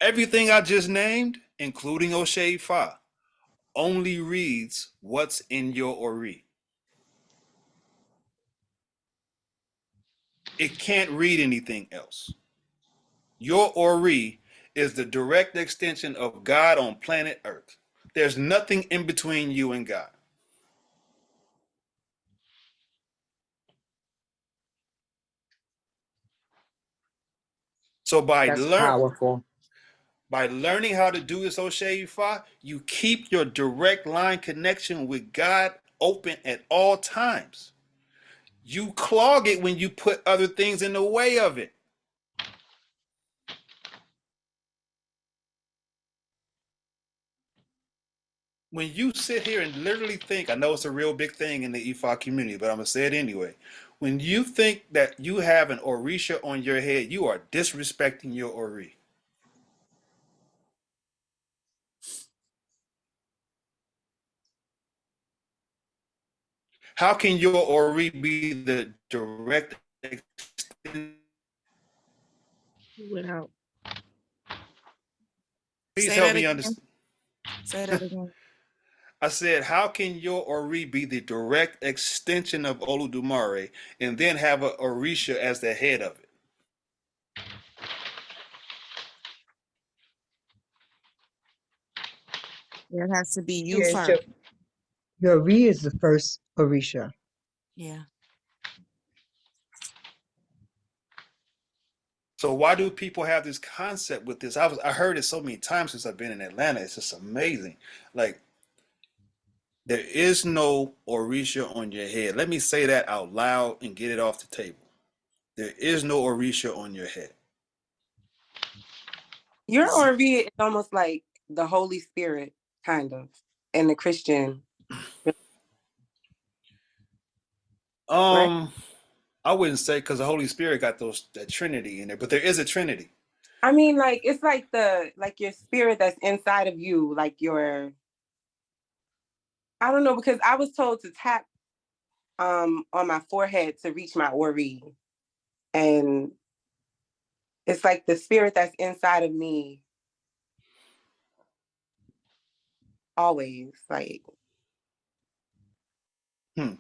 Everything I just named, including Ose Ifa, only reads what's in your Ori. It can't read anything else. Your Ori is the direct extension of God on planet Earth. There's nothing in between you and God. So That's powerful. by learning how to do this Ose Ifa, you keep your direct line connection with God open at all times. You clog it when you put other things in the way of it. When you sit here and literally think, I know it's a real big thing in the Ifa community, but I'm gonna say it anyway. When you think that you have an Orisha on your head, you are disrespecting your Ori. How can your Ori be the direct extension? Without. Please Say help that me again. understand. Say that again. I said, how can your Ori be the direct extension of Oludumare and then have a Orisha as the head of it? There has to be you Yeah, first. your Re is the first Orisha. Yeah. So why do people have this concept with this? I heard it so many times since I've been in Atlanta. It's just amazing. Like there is no Orisha on your head. Let me say that out loud and get it off the table. There is no Orisha on your head. Your Ori is almost like the Holy Spirit, kind of, in the Christian, right? Um, I wouldn't say because the Holy Spirit got that Trinity in there, but there is a Trinity. I mean, like it's like your spirit that's inside of you, like your I don't know, because I was told to tap on my forehead to reach my Ori. And it's like the spirit that's inside of me always. Like, Hmm.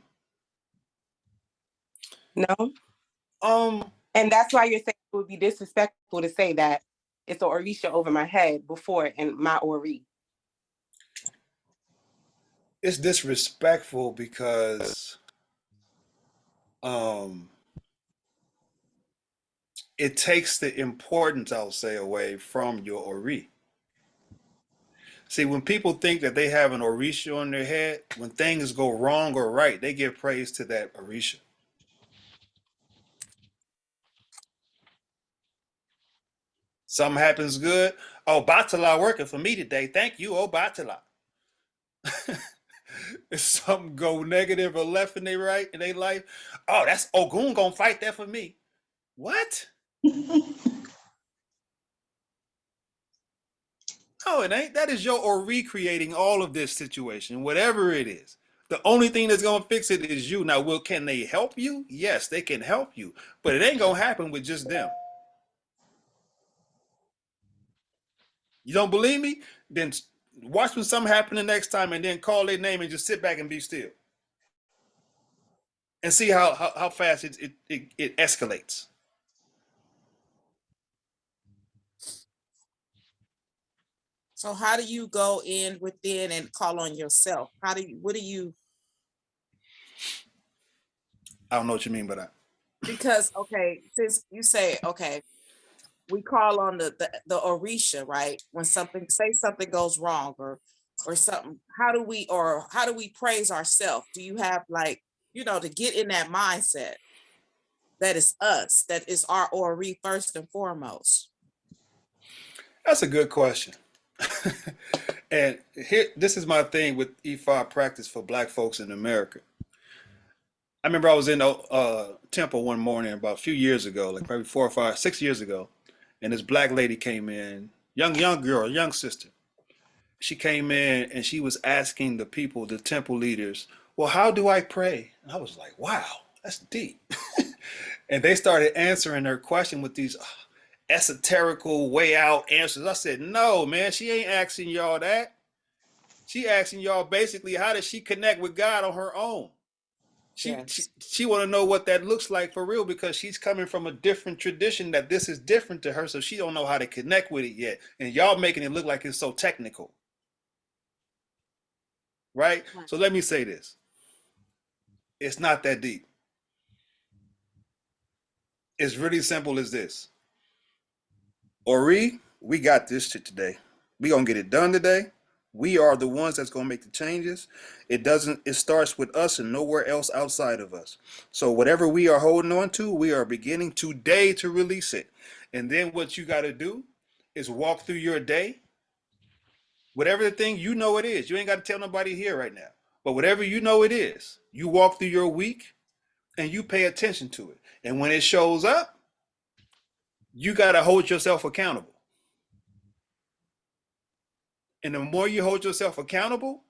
no. Um, And that's why you're saying it would be disrespectful to say that it's an Orisha over my head before and my Ori. it's disrespectful because um it takes the importance, I'll say, away from your Ori. See, when people think that they have an Orisha on their head, when things go wrong or right, they give praise to that Orisha. Something happens good. Oh, Batala working for me today. Thank you, oh Batala. If something go negative or left in their right in their life, oh, that's Ogun gonna fight that for me. What? No, it ain't. That is your or recreating all of this situation, whatever it is. The only thing that's gonna fix it is you. Now, can they help you? Yes, they can help you, but it ain't gonna happen with just them. You don't believe me? Then Watch when something happen the next time, and then call their name and just sit back and be still, and see how fast it escalates. So how do you go in within and call on yourself? What do you, I don't know what you mean by that. because, okay, since you say, okay, we call on the Orisha, right? When something goes wrong or something, how do we praise ourselves? Do you have like, to get in that mindset that is us, that is our Ori first and foremost? That's a good question. And here, this is my thing with Ifa practice for Black folks in America. I remember I was in a temple one morning about a few years ago, like maybe 4 or 5, 6 years ago, and this black lady came in, young girl, young sister. She came in and she was asking the people, the temple leaders, well, how do I pray? And I was like, wow, that's deep. And they started answering her question with these esoterical way out answers. I said, no, man, she ain't asking y'all that. She asking y'all basically, how does she connect with God on her own? She want to know what that looks like for real, because she's coming from a different tradition that this is different to her, so she don't know how to connect with it yet. And y'all making it look like it's so technical. Right? So let me say this. It's not that deep. It's really simple as this. Ori, we got this shit today. We gonna get it done today. We are the ones that's gonna make the changes. It starts with us and nowhere else outside of us. So whatever we are holding on to, we are beginning today to release it. And then what you gotta do is walk through your day. Whatever the thing you know it is, you ain't gotta tell nobody here right now. But whatever you know it is, you walk through your week and you pay attention to it. And when it shows up, you gotta hold yourself accountable. And the more you hold yourself accountable,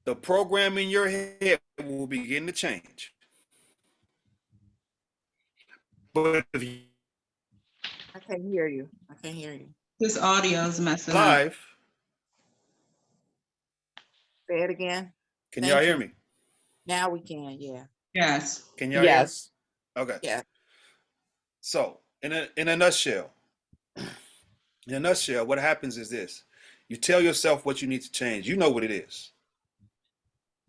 the program in your head will begin to change. But if you I can't hear you. I can't hear you. His audio's messing up. live, Say it again. can Thank y'all hear you. me? Now we can, yeah. Yes. Can y'all hear? Yes. Okay. Yeah. So in a nutshell, what happens is this. You tell yourself what you need to change. You know what it is.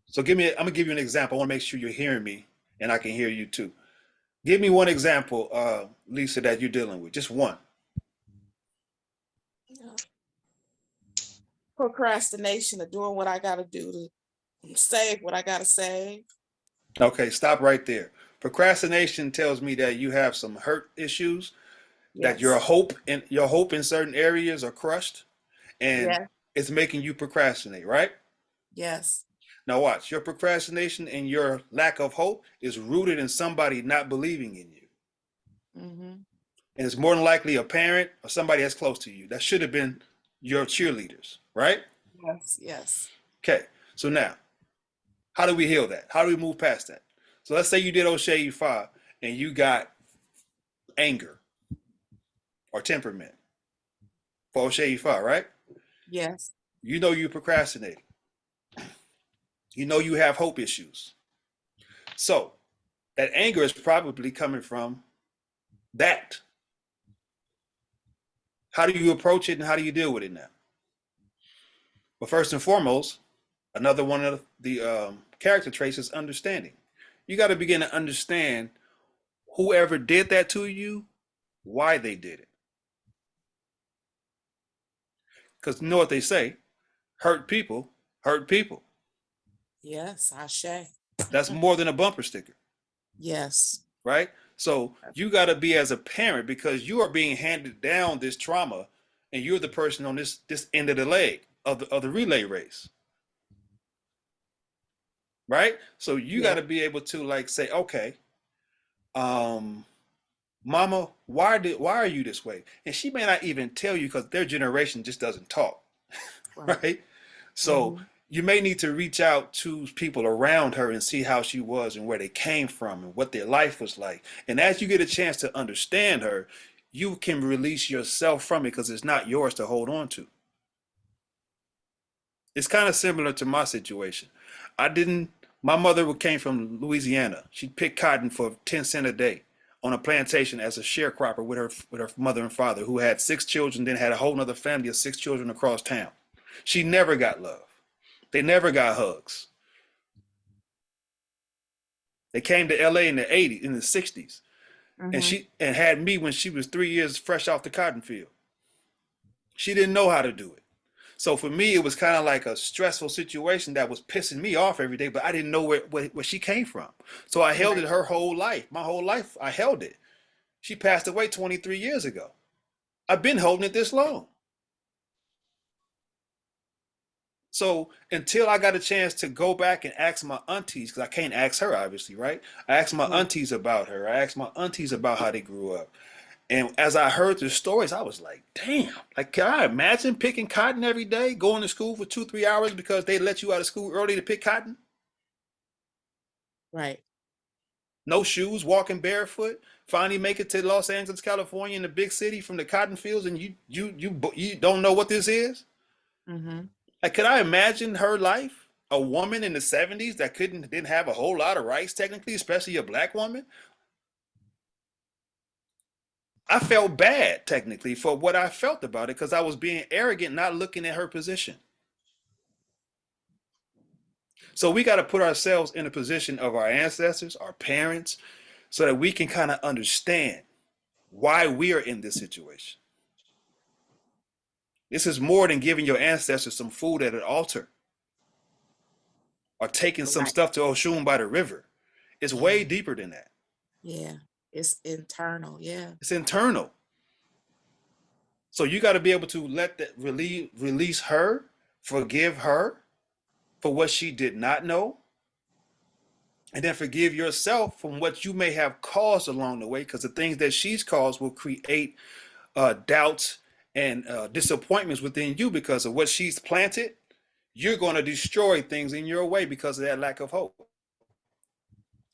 So I'm gonna give you an example. I want to make sure you're hearing me and I can hear you too. Give me one example, Lisa, that you're dealing with. Just one. Procrastination of doing what I gotta do to save what I gotta save. Okay, stop right there. Procrastination tells me that you have some hurt issues, that your hope in certain areas are crushed, and it's making you procrastinate, right? Yes. Now watch, your procrastination and your lack of hope is rooted in somebody not believing in you. Mm-hmm. And it's more than likely a parent or somebody that's close to you. That should have been your cheerleaders, right? Yes, yes. Okay, so now, how do we heal that? How do we move past that? So let's say you did Ose Ifa and you got anger or temperament for Ose Ifa, right? Yes. You know you procrastinating. You know you have hope issues. So that anger is probably coming from that. How do you approach it and how do you deal with it now? Well, first and foremost, another one of the character traits is understanding. You got to begin to understand whoever did that to you, why they did it. Because you know what they say, hurt people hurt people. Yes, Ashe. That's more than a bumper sticker. Yes. Right? So you got to be as a parent, because you are being handed down this trauma and you're the person on this end of the leg of the relay race. Right? So you got to be able to like say, okay, mama, why are you this way? And she may not even tell you because their generation just doesn't talk. Right? So you may need to reach out to people around her and see how she was and where they came from and what their life was like. And as you get a chance to understand her, you can release yourself from it because it's not yours to hold on to. It's kind of similar to my situation. My mother came from Louisiana. She picked cotton for 10 cents a day on a plantation as a sharecropper with her mother and father, who had 6 children, then had a whole other family of 6 children across town. She never got love. They never got hugs. They came to LA in the 80s, in the 60s, and she had me when she was 3 years fresh off the cotton field. She didn't know how to do it. So for me, it was kind of like a stressful situation that was pissing me off every day, but I didn't know where she came from. So I held it her whole life. My whole life, I held it. She passed away 23 years ago. I've been holding it this long. So until I got a chance to go back and ask my aunties, because I can't ask her, obviously, right? I asked my aunties about her. I asked my aunties about how they grew up. And as I heard the stories, I was like, damn, like, can I imagine picking cotton every day, going to school for 2-3 hours because they let you out of school early to pick cotton? Right. No shoes, walking barefoot, finally make it to Los Angeles, California, in the big city from the cotton fields, and you don't know what this is? Like, could I imagine her life? A woman in the 70s that didn't have a whole lot of rights, technically, especially a black woman? I felt bad, technically, for what I felt about it because I was being arrogant, not looking at her position. So we got to put ourselves in the position of our ancestors, our parents, so that we can kind of understand why we are in this situation. This is more than giving your ancestors some food at an altar or taking some stuff to Oshun by the river. It's way deeper than that. Yeah, it's internal. Yeah, it's internal. So you got to be able to let that release her, forgive her for what she did not know, and then forgive yourself from what you may have caused along the way, because the things that she's caused will create doubts and disappointments within you because of what she's planted. You're going to destroy things in your way because of that lack of hope.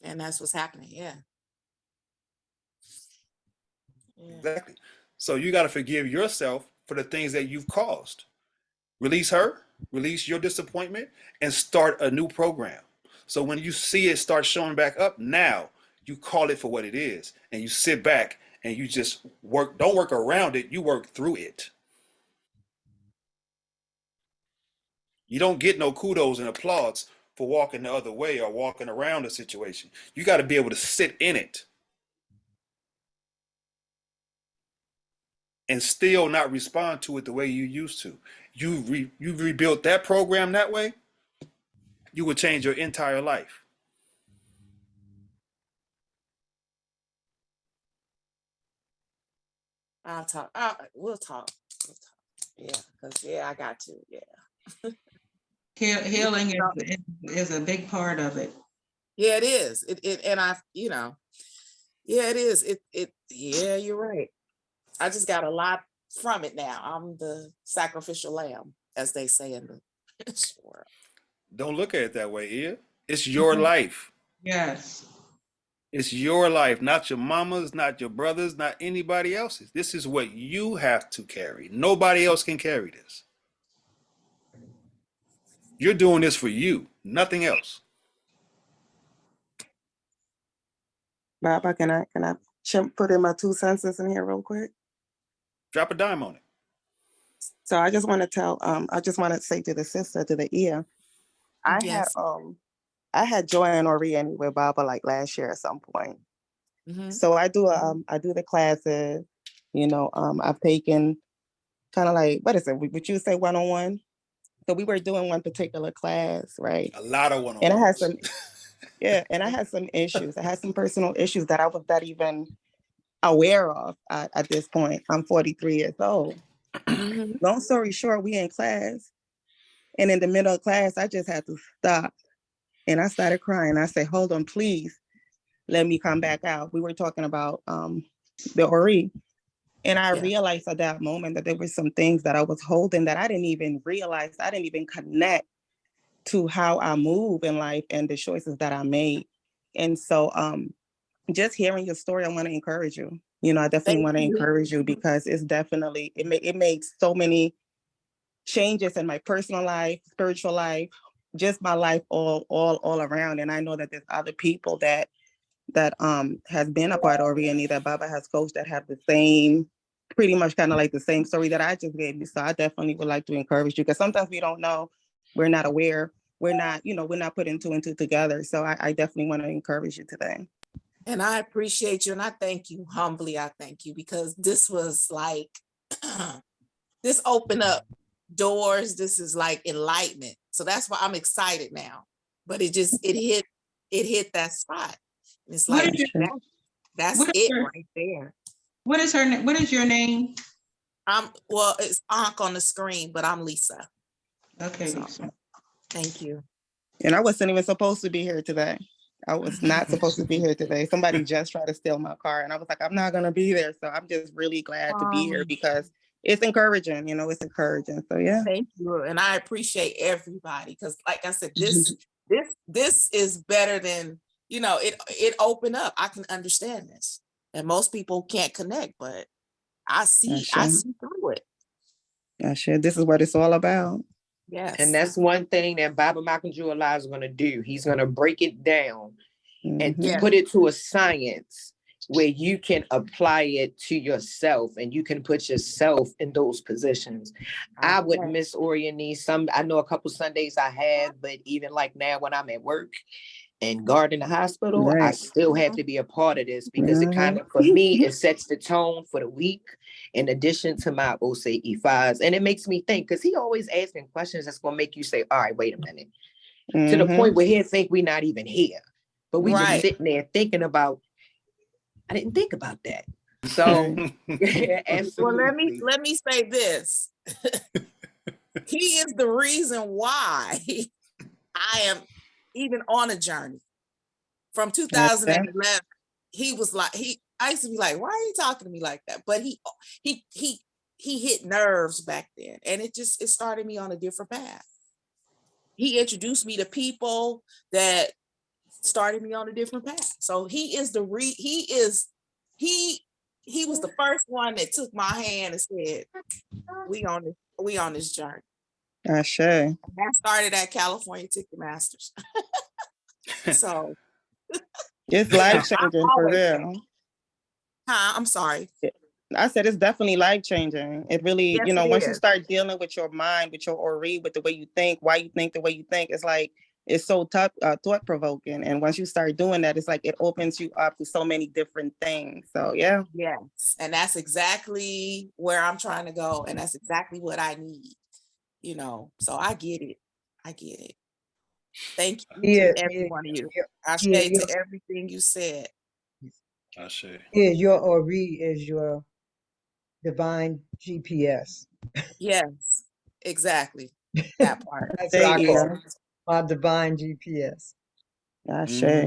And that's what's happening. Yeah. Exactly. So you got to forgive yourself for the things that you've caused. Release her, release your disappointment, and start a new program. So when you see it start showing back up, now you call it for what it is, and you sit back and you just work. Don't work around it, you work through it. You don't get no kudos and applause for walking the other way or walking around a situation. You got to be able to sit in it and still not respond to it the way you used to. You rebuilt that program that way, you would change your entire life. I'll talk. We'll talk. Yeah, because I got to. Yeah. Healing is a big part of it. Yeah, it is. And yeah, it is. Yeah, you're right. I just got a lot from it now. I'm the sacrificial lamb, as they say in the world. Don't look at it that way, Ia. It's your life. Yes. It's your life, not your mama's, not your brother's, not anybody else's. This is what you have to carry. Nobody else can carry this. You're doing this for you, nothing else. Baba, can I put in my 2 cents in here real quick? Drop a dime on it. So I just want to say to the sister, to the Ia, I had Joy and Ori Eni with Baba like last year at some point. So I do the classes, I've taken kind of like, what is it? Would you say one-on-one? So we were doing one particular class, right? A lot of one-on-ones. And I had some, and I had some issues. I had some personal issues that I was not even aware of at this point. I'm 43 years old. Long story short, we in class. And in the middle of class, I just had to stop. And I started crying. I said, hold on, please, let me come back out. We were talking about the Ori. And I realized at that moment that there were some things that I was holding that I didn't even realize. I didn't even connect to how I move in life and the choices that I made. And so just hearing your story, I want to encourage you. I definitely want to encourage you because it's definitely, it made so many changes in my personal life, spiritual life, just my life all around. And I know that there's other people that has been a part of Ori Eni that Baba has coached that have the same, pretty much kind of like the same story that I just gave you. So I definitely would like to encourage you, because sometimes we don't know, we're not aware, we're not putting two and two together. So I definitely want to encourage you today. And I appreciate you, and I thank you humbly. I thank you, because this was like, this opened up doors. This is like enlightenment. So that's why I'm excited now. But it hit that spot. And it's What like, is your, that's what is it your, right there. what is her, what is your name? Well, it's Ankh on the screen, but I'm Lisa. Okay, So, Lisa. thank you. And I wasn't even supposed to be here today. I was not supposed to be here today. Somebody just tried to steal my car, and I was like, I'm not going to be there. So I'm just really glad to be here, because it's encouraging, it's encouraging. So yeah. Thank you. And I appreciate everybody, because like I said, this is better than, it opened up. I can understand this. And most people can't connect, but I see through it. This is what it's all about. Yes. And that's one thing that Baba Makanjuola is going to do. He's going to break it down and put it to a science where you can apply it to yourself and you can put yourself in those positions. I would miss Ori Eni. I know a couple Sundays I have, but even like now when I'm at work and guarding the hospital, I still have to be a part of this, because it kind of, for me, it sets the tone for the week, in addition to my Ose Ifas. And it makes me think, because he always asking questions that's going to make you say, all right, wait a minute. To the point where he'll think we're not even here. But we just sitting there thinking about, I didn't think about that. So, absolutely. Well, let me say this. He is the reason why I am even on a journey. From 2011, he was like, I used to be like, why are you talking to me like that? But he hit nerves back then, and it started me on a different path. He introduced me to people that started me on a different path. So he is he was the first one that took my hand and said, we on this journey. Ashe. And that started at California Ticketmasters. So it's life changing for real. I'm sorry. I said it's definitely life changing. It really, once you start dealing with your mind, with your Ori, with the way you think, why you think the way you think, it's like, it's so tough, thought provoking. And once you start doing that, it's like it opens you up to so many different things. So yeah. Yes. And that's exactly where I'm trying to go. And that's exactly what I need, so I get it. Thank you to every one of you. I say to everything you said. I see. Your Ori is your divine GPS. Yes, exactly. That part. That's what I call it. My divine GPS. I say.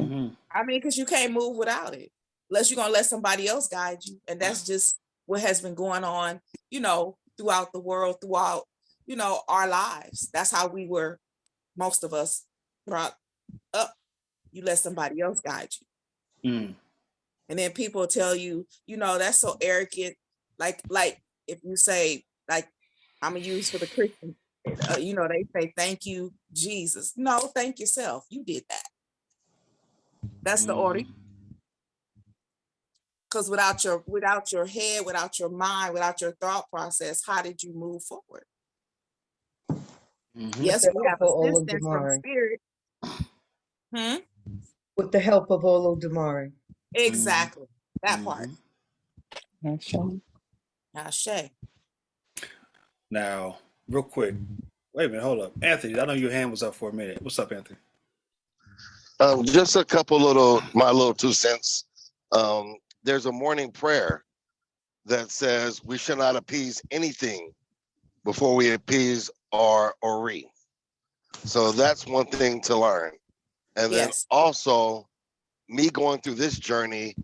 I mean, because you can't move without it, unless you're gonna let somebody else guide you. And that's just what has been going on, throughout the world, throughout, our lives. That's how we were, most of us, brought up. You let somebody else guide you. And then people tell you, that's so arrogant. Like if you say, like, I'm gonna use for the Christian, they say, thank you, Jesus. No, thank yourself. You did that. That's the Ori. Because without your head, without your mind, without your thought process, how did you move forward? Yes, we have assistance from spirit. With the help of Olodumare. Exactly. That part. Ashe. Now, real quick. Wait a minute, hold up. Anthony, I know your hand was up for a minute. What's up, Anthony? Just a couple my little 2 cents. There's a morning prayer that says we should not appease anything before we appease our Ori. So that's one thing to learn. And then also, me going through this journey,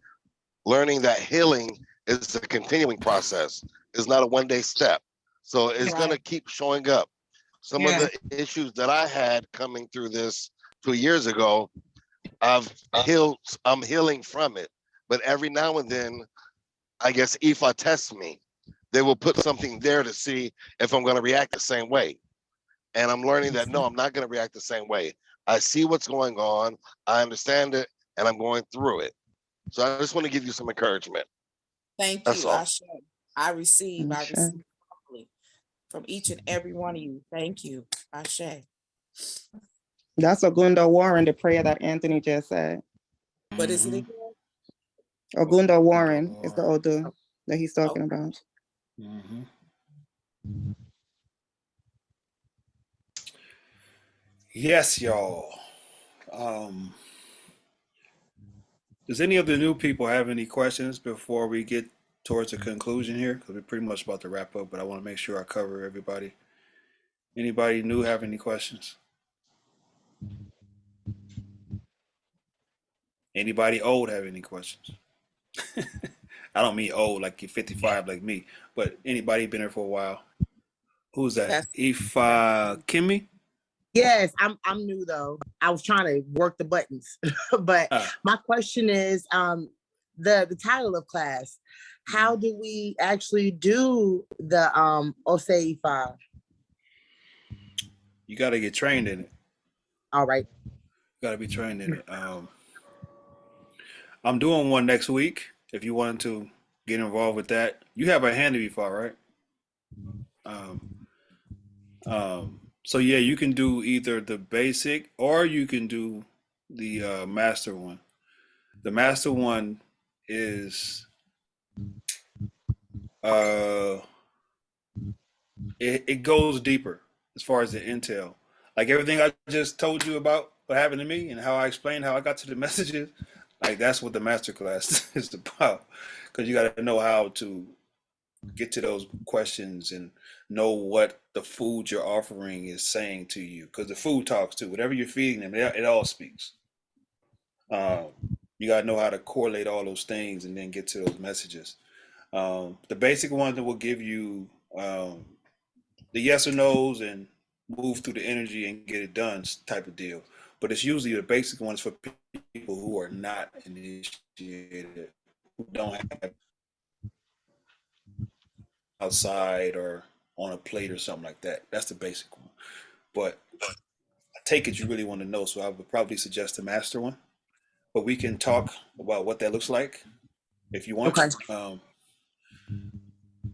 learning that healing is a continuing process. It's not a one-day step. So it's going to keep showing up. Some of the issues that I had coming through this 2 years ago, I'm healing from it. But every now and then, I guess Ifa tests me. they will put something there to see if I'm going to react the same way. And I'm learning that no, I'm not going to react the same way. I see what's going on, I understand it, and I'm going through it. So I just want to give you some encouragement. Thank That's you. all. I receive Ashe. humbly from each and every one of you. Thank you. Ashe. That's Ogunda Warren, the prayer that Anthony just said. What is it Mhm. again? Ogunda Warren Warren. is the Odu that he's talking about. Mhm. Yes, y'all. Does any of the new people have any questions before we get towards a conclusion here? Because we're pretty much about to wrap up, but I want to make sure I cover everybody. Anybody new have any questions? Anybody old have any questions? I don't mean old like you're 55 like me, but anybody been here for a while? Who's that? That's Ifa Kimmy? Yes, I'm new though. I was trying to work the buttons. But Ah, my question is the title of class. How do we actually do the Ose Ifa? you got to get trained in it. All right. You got to be trained in it. I'm doing one next week. If you wanted to get involved with that, you have a handy Ifa, right? Um, so yeah, you can do either the basic or you can do the master one. The master one is uh, it goes deeper as far as the intel. Like everything I just told you about what happened to me and how I explained how I got to the messages, like that's what the master class is about. Because you got to know how to get to those questions and know what the food you're offering is saying to you. Because the food talks too. Whatever you're feeding them, it all speaks. Um, you got to know how to correlate all those things and then get to those messages. The basic ones that will give you the yes or no's and move through the energy and get it done type of deal. But it's usually the basic ones for people who are not initiated, who don't have outside or on a plate or something like that. That's the basic one. But I take it you really want to know, so I would probably suggest the master one. But we can talk about what that looks like if you want. Okay.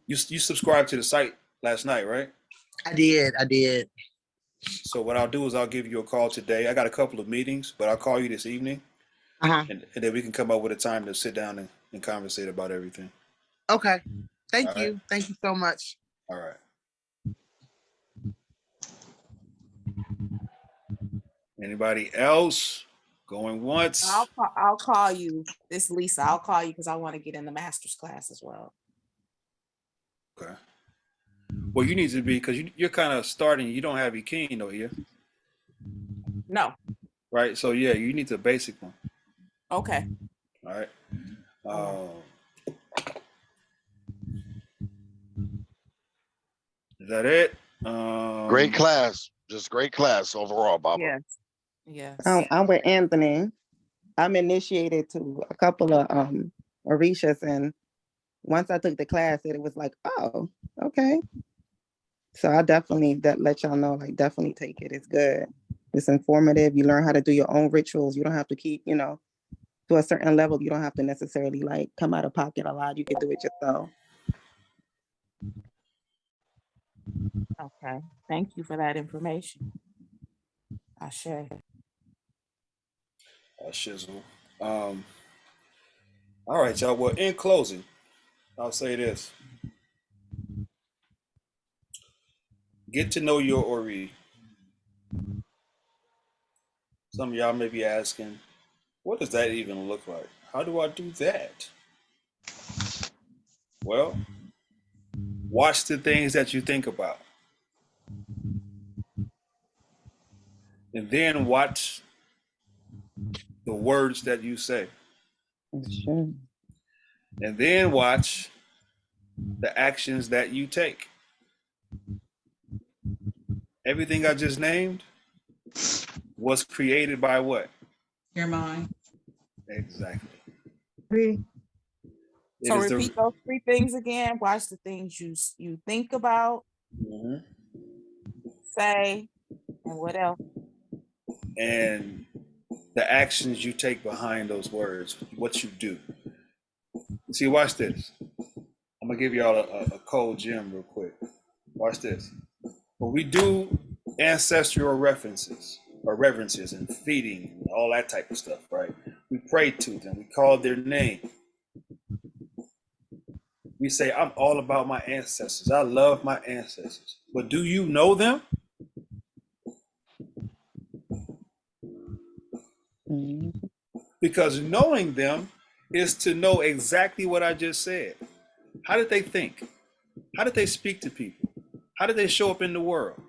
You subscribed to the site last night, right? I did. So what I'll do is I'll give you a call today. I got a couple of meetings, but I'll call you this evening, Uh-huh. and then we can come up with a time to sit down and conversate about everything. Okay. All Thank right. you. Thank you so much. All right. Anybody else going once? I'll call you. This Lisa. I'll call you because I want to get in the master's class as well. Okay. Well, you need to be because you're kind of starting. You don't have your king though here, No. right? So yeah, you need the basic one. Okay. All right. All Is that it? Great class. Just great class overall, Baba. Yes. Yes. I'm with Anthony. I'm initiated to a couple of Orishas, and once I took the class, it was like, oh, okay. So I definitely let y'all know, like definitely take it. It's good. It's informative. You learn how to do your own rituals. You don't have to keep, to a certain level. You don't have to necessarily like come out of pocket a lot. You can do it yourself. Okay. Thank you for that information. Ashe. Shizzle. All right, y'all. Well, in closing, I'll say this: get to know your Ori. Some of y'all may be asking, what does that even look like? How do I do that? Well, watch the things that you think about. And then watch the words that you say. Sure. And then watch the actions that you take. Everything I just named was created by what? Your mind. Exactly. Agree. It So is the repeat those three things again. Watch the things you think about, Mhm. say, and what else? And the actions you take behind those words, what you do. See, watch this. I'm gonna give y'all a cold gem real quick. Watch this. When we do ancestral references or reverences and feeding and all that type of stuff, right? We pray to them. We call their name. We say, I'm all about my ancestors. I love my ancestors. But do you know them? Because knowing them is to know exactly what I just said. How did they think? How did they speak to people? How did they show up in the world?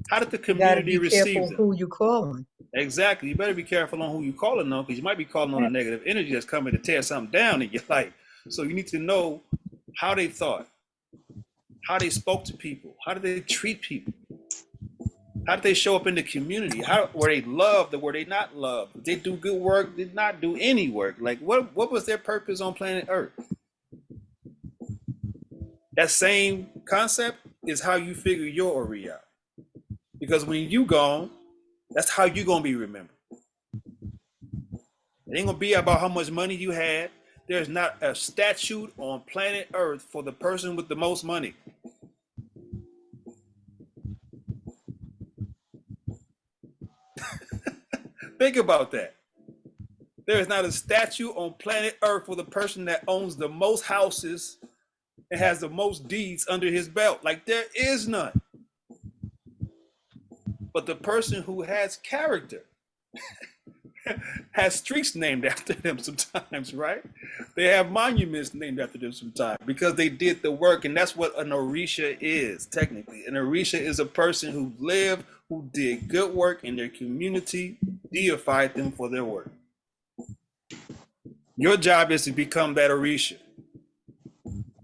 How did the You got to community be receive careful them? who you calling. Exactly. You better be careful on who you calling on, because you might be calling on a negative energy that's coming to tear something down in your life. So you need to know how they thought, how they spoke to people, how did they treat people, how did they show up in the community, how were they loved or were they not loved? Did they do good work? Did not do any work? Like what was their purpose on planet Earth? That same concept is how you figure your Ori out. Because when you gone, that's how you gonna be remembered. It ain't gonna be about how much money you had. There's not a statute on planet Earth for the person with the most money. Think about that. There is not a statue on planet Earth for the person that owns the most houses and has the most deeds under his belt. Like, there is none. But the person who has character has streets named after them sometimes, right? They have monuments named after them sometimes because they did the work. And that's what an Orisha is, technically. An Orisha is a person who lived, who did good work in their community, deified them for their work. Your job is to become that Orisha.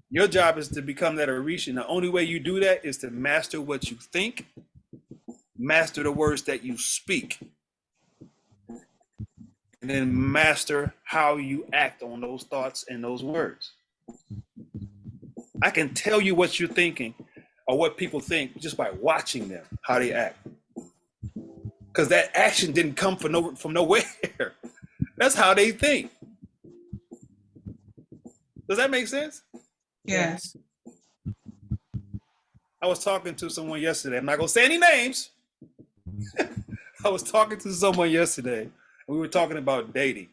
Your job is to become that Orisha. And the only way you do that is to master what you think, master the words that you speak, and then master how you act on those thoughts and those words. I can tell you what you're thinking or what people think just by watching them, how they act. Because that action didn't come from nowhere. That's how they think. Does that make sense? Yes. I was talking to someone yesterday. I'm not going to say any names. I was talking to someone yesterday, and we were talking about dating.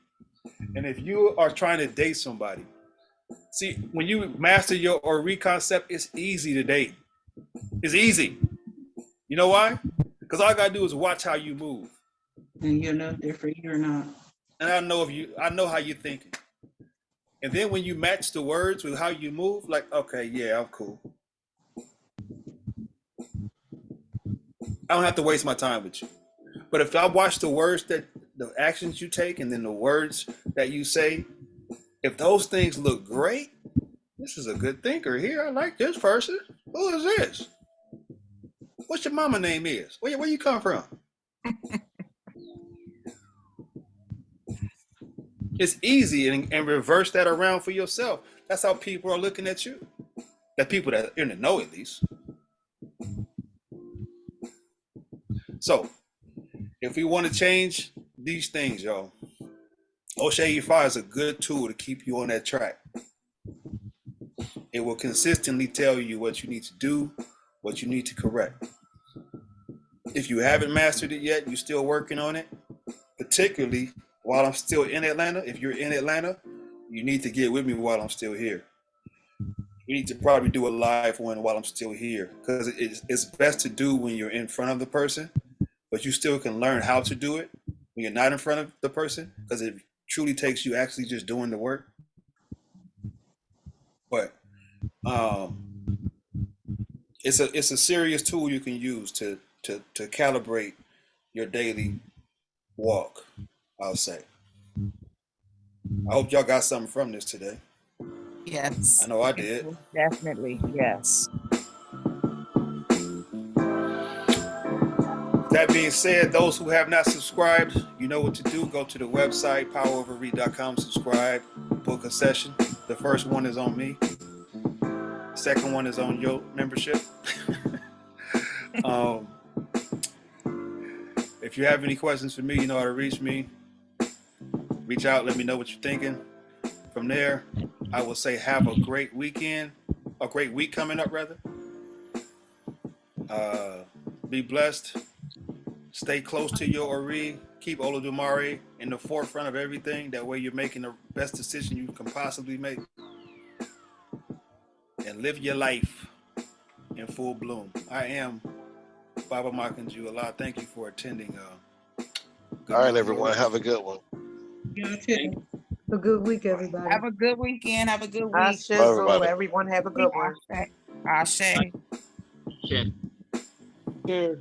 And if you are trying to date somebody, see, when you master your Ori concept, it's easy to date. It's easy. You know why? Because all I gotta do is watch how you move. And you know if they're for you or not. And I know how you're thinking. And then when you match the words with how you move, like, okay, yeah, I'm cool. I don't have to waste my time with you. But if I watch the words the actions you take and then the words that you say, if those things look great, this is a good thinker here. I like this person. Who is this? What's your mama name is? Where you come from? It's easy and reverse that around for yourself. That's how people are looking at you. The people that are in the know, at least. So, if we want to change these things, y'all, Ose Ifa is a good tool to keep you on that track. It will consistently tell you what you need to do, what you need to correct. If you haven't mastered it yet, you're still working on it, particularly while I'm still in Atlanta. If you're in Atlanta, you need to get with me while I'm still here. We need to probably do a live one while I'm still here, because it's best to do when you're in front of the person, but you still can learn how to do it when you're not in front of the person, because it truly takes you actually just doing the work. But it's a serious tool you can use to calibrate your daily walk, I'll say. I hope y'all got something from this today. Yes. I know I did. Definitely, yes. That being said, those who have not subscribed, you know what to do. Go to the website, powerofori.com, subscribe, book a session. The first one is on me. The second one is on your membership. If you have any questions for me, you know how to reach me. Reach out, let me know what you're thinking. From there, I will say have a great weekend, a great week coming up, rather. Be blessed. Stay close to your Ori. Keep Olodumare in the forefront of everything. That way you're making the best decision you can possibly make. And live your life in full bloom. I am Baba Makanjuola. Thank you for attending. All right, everyone. Have a good one. You too. Have a good week, everybody. Have a good weekend. Have a good I week. shizzle. everybody. Everyone have a good one. Ashe. Check. Cheers.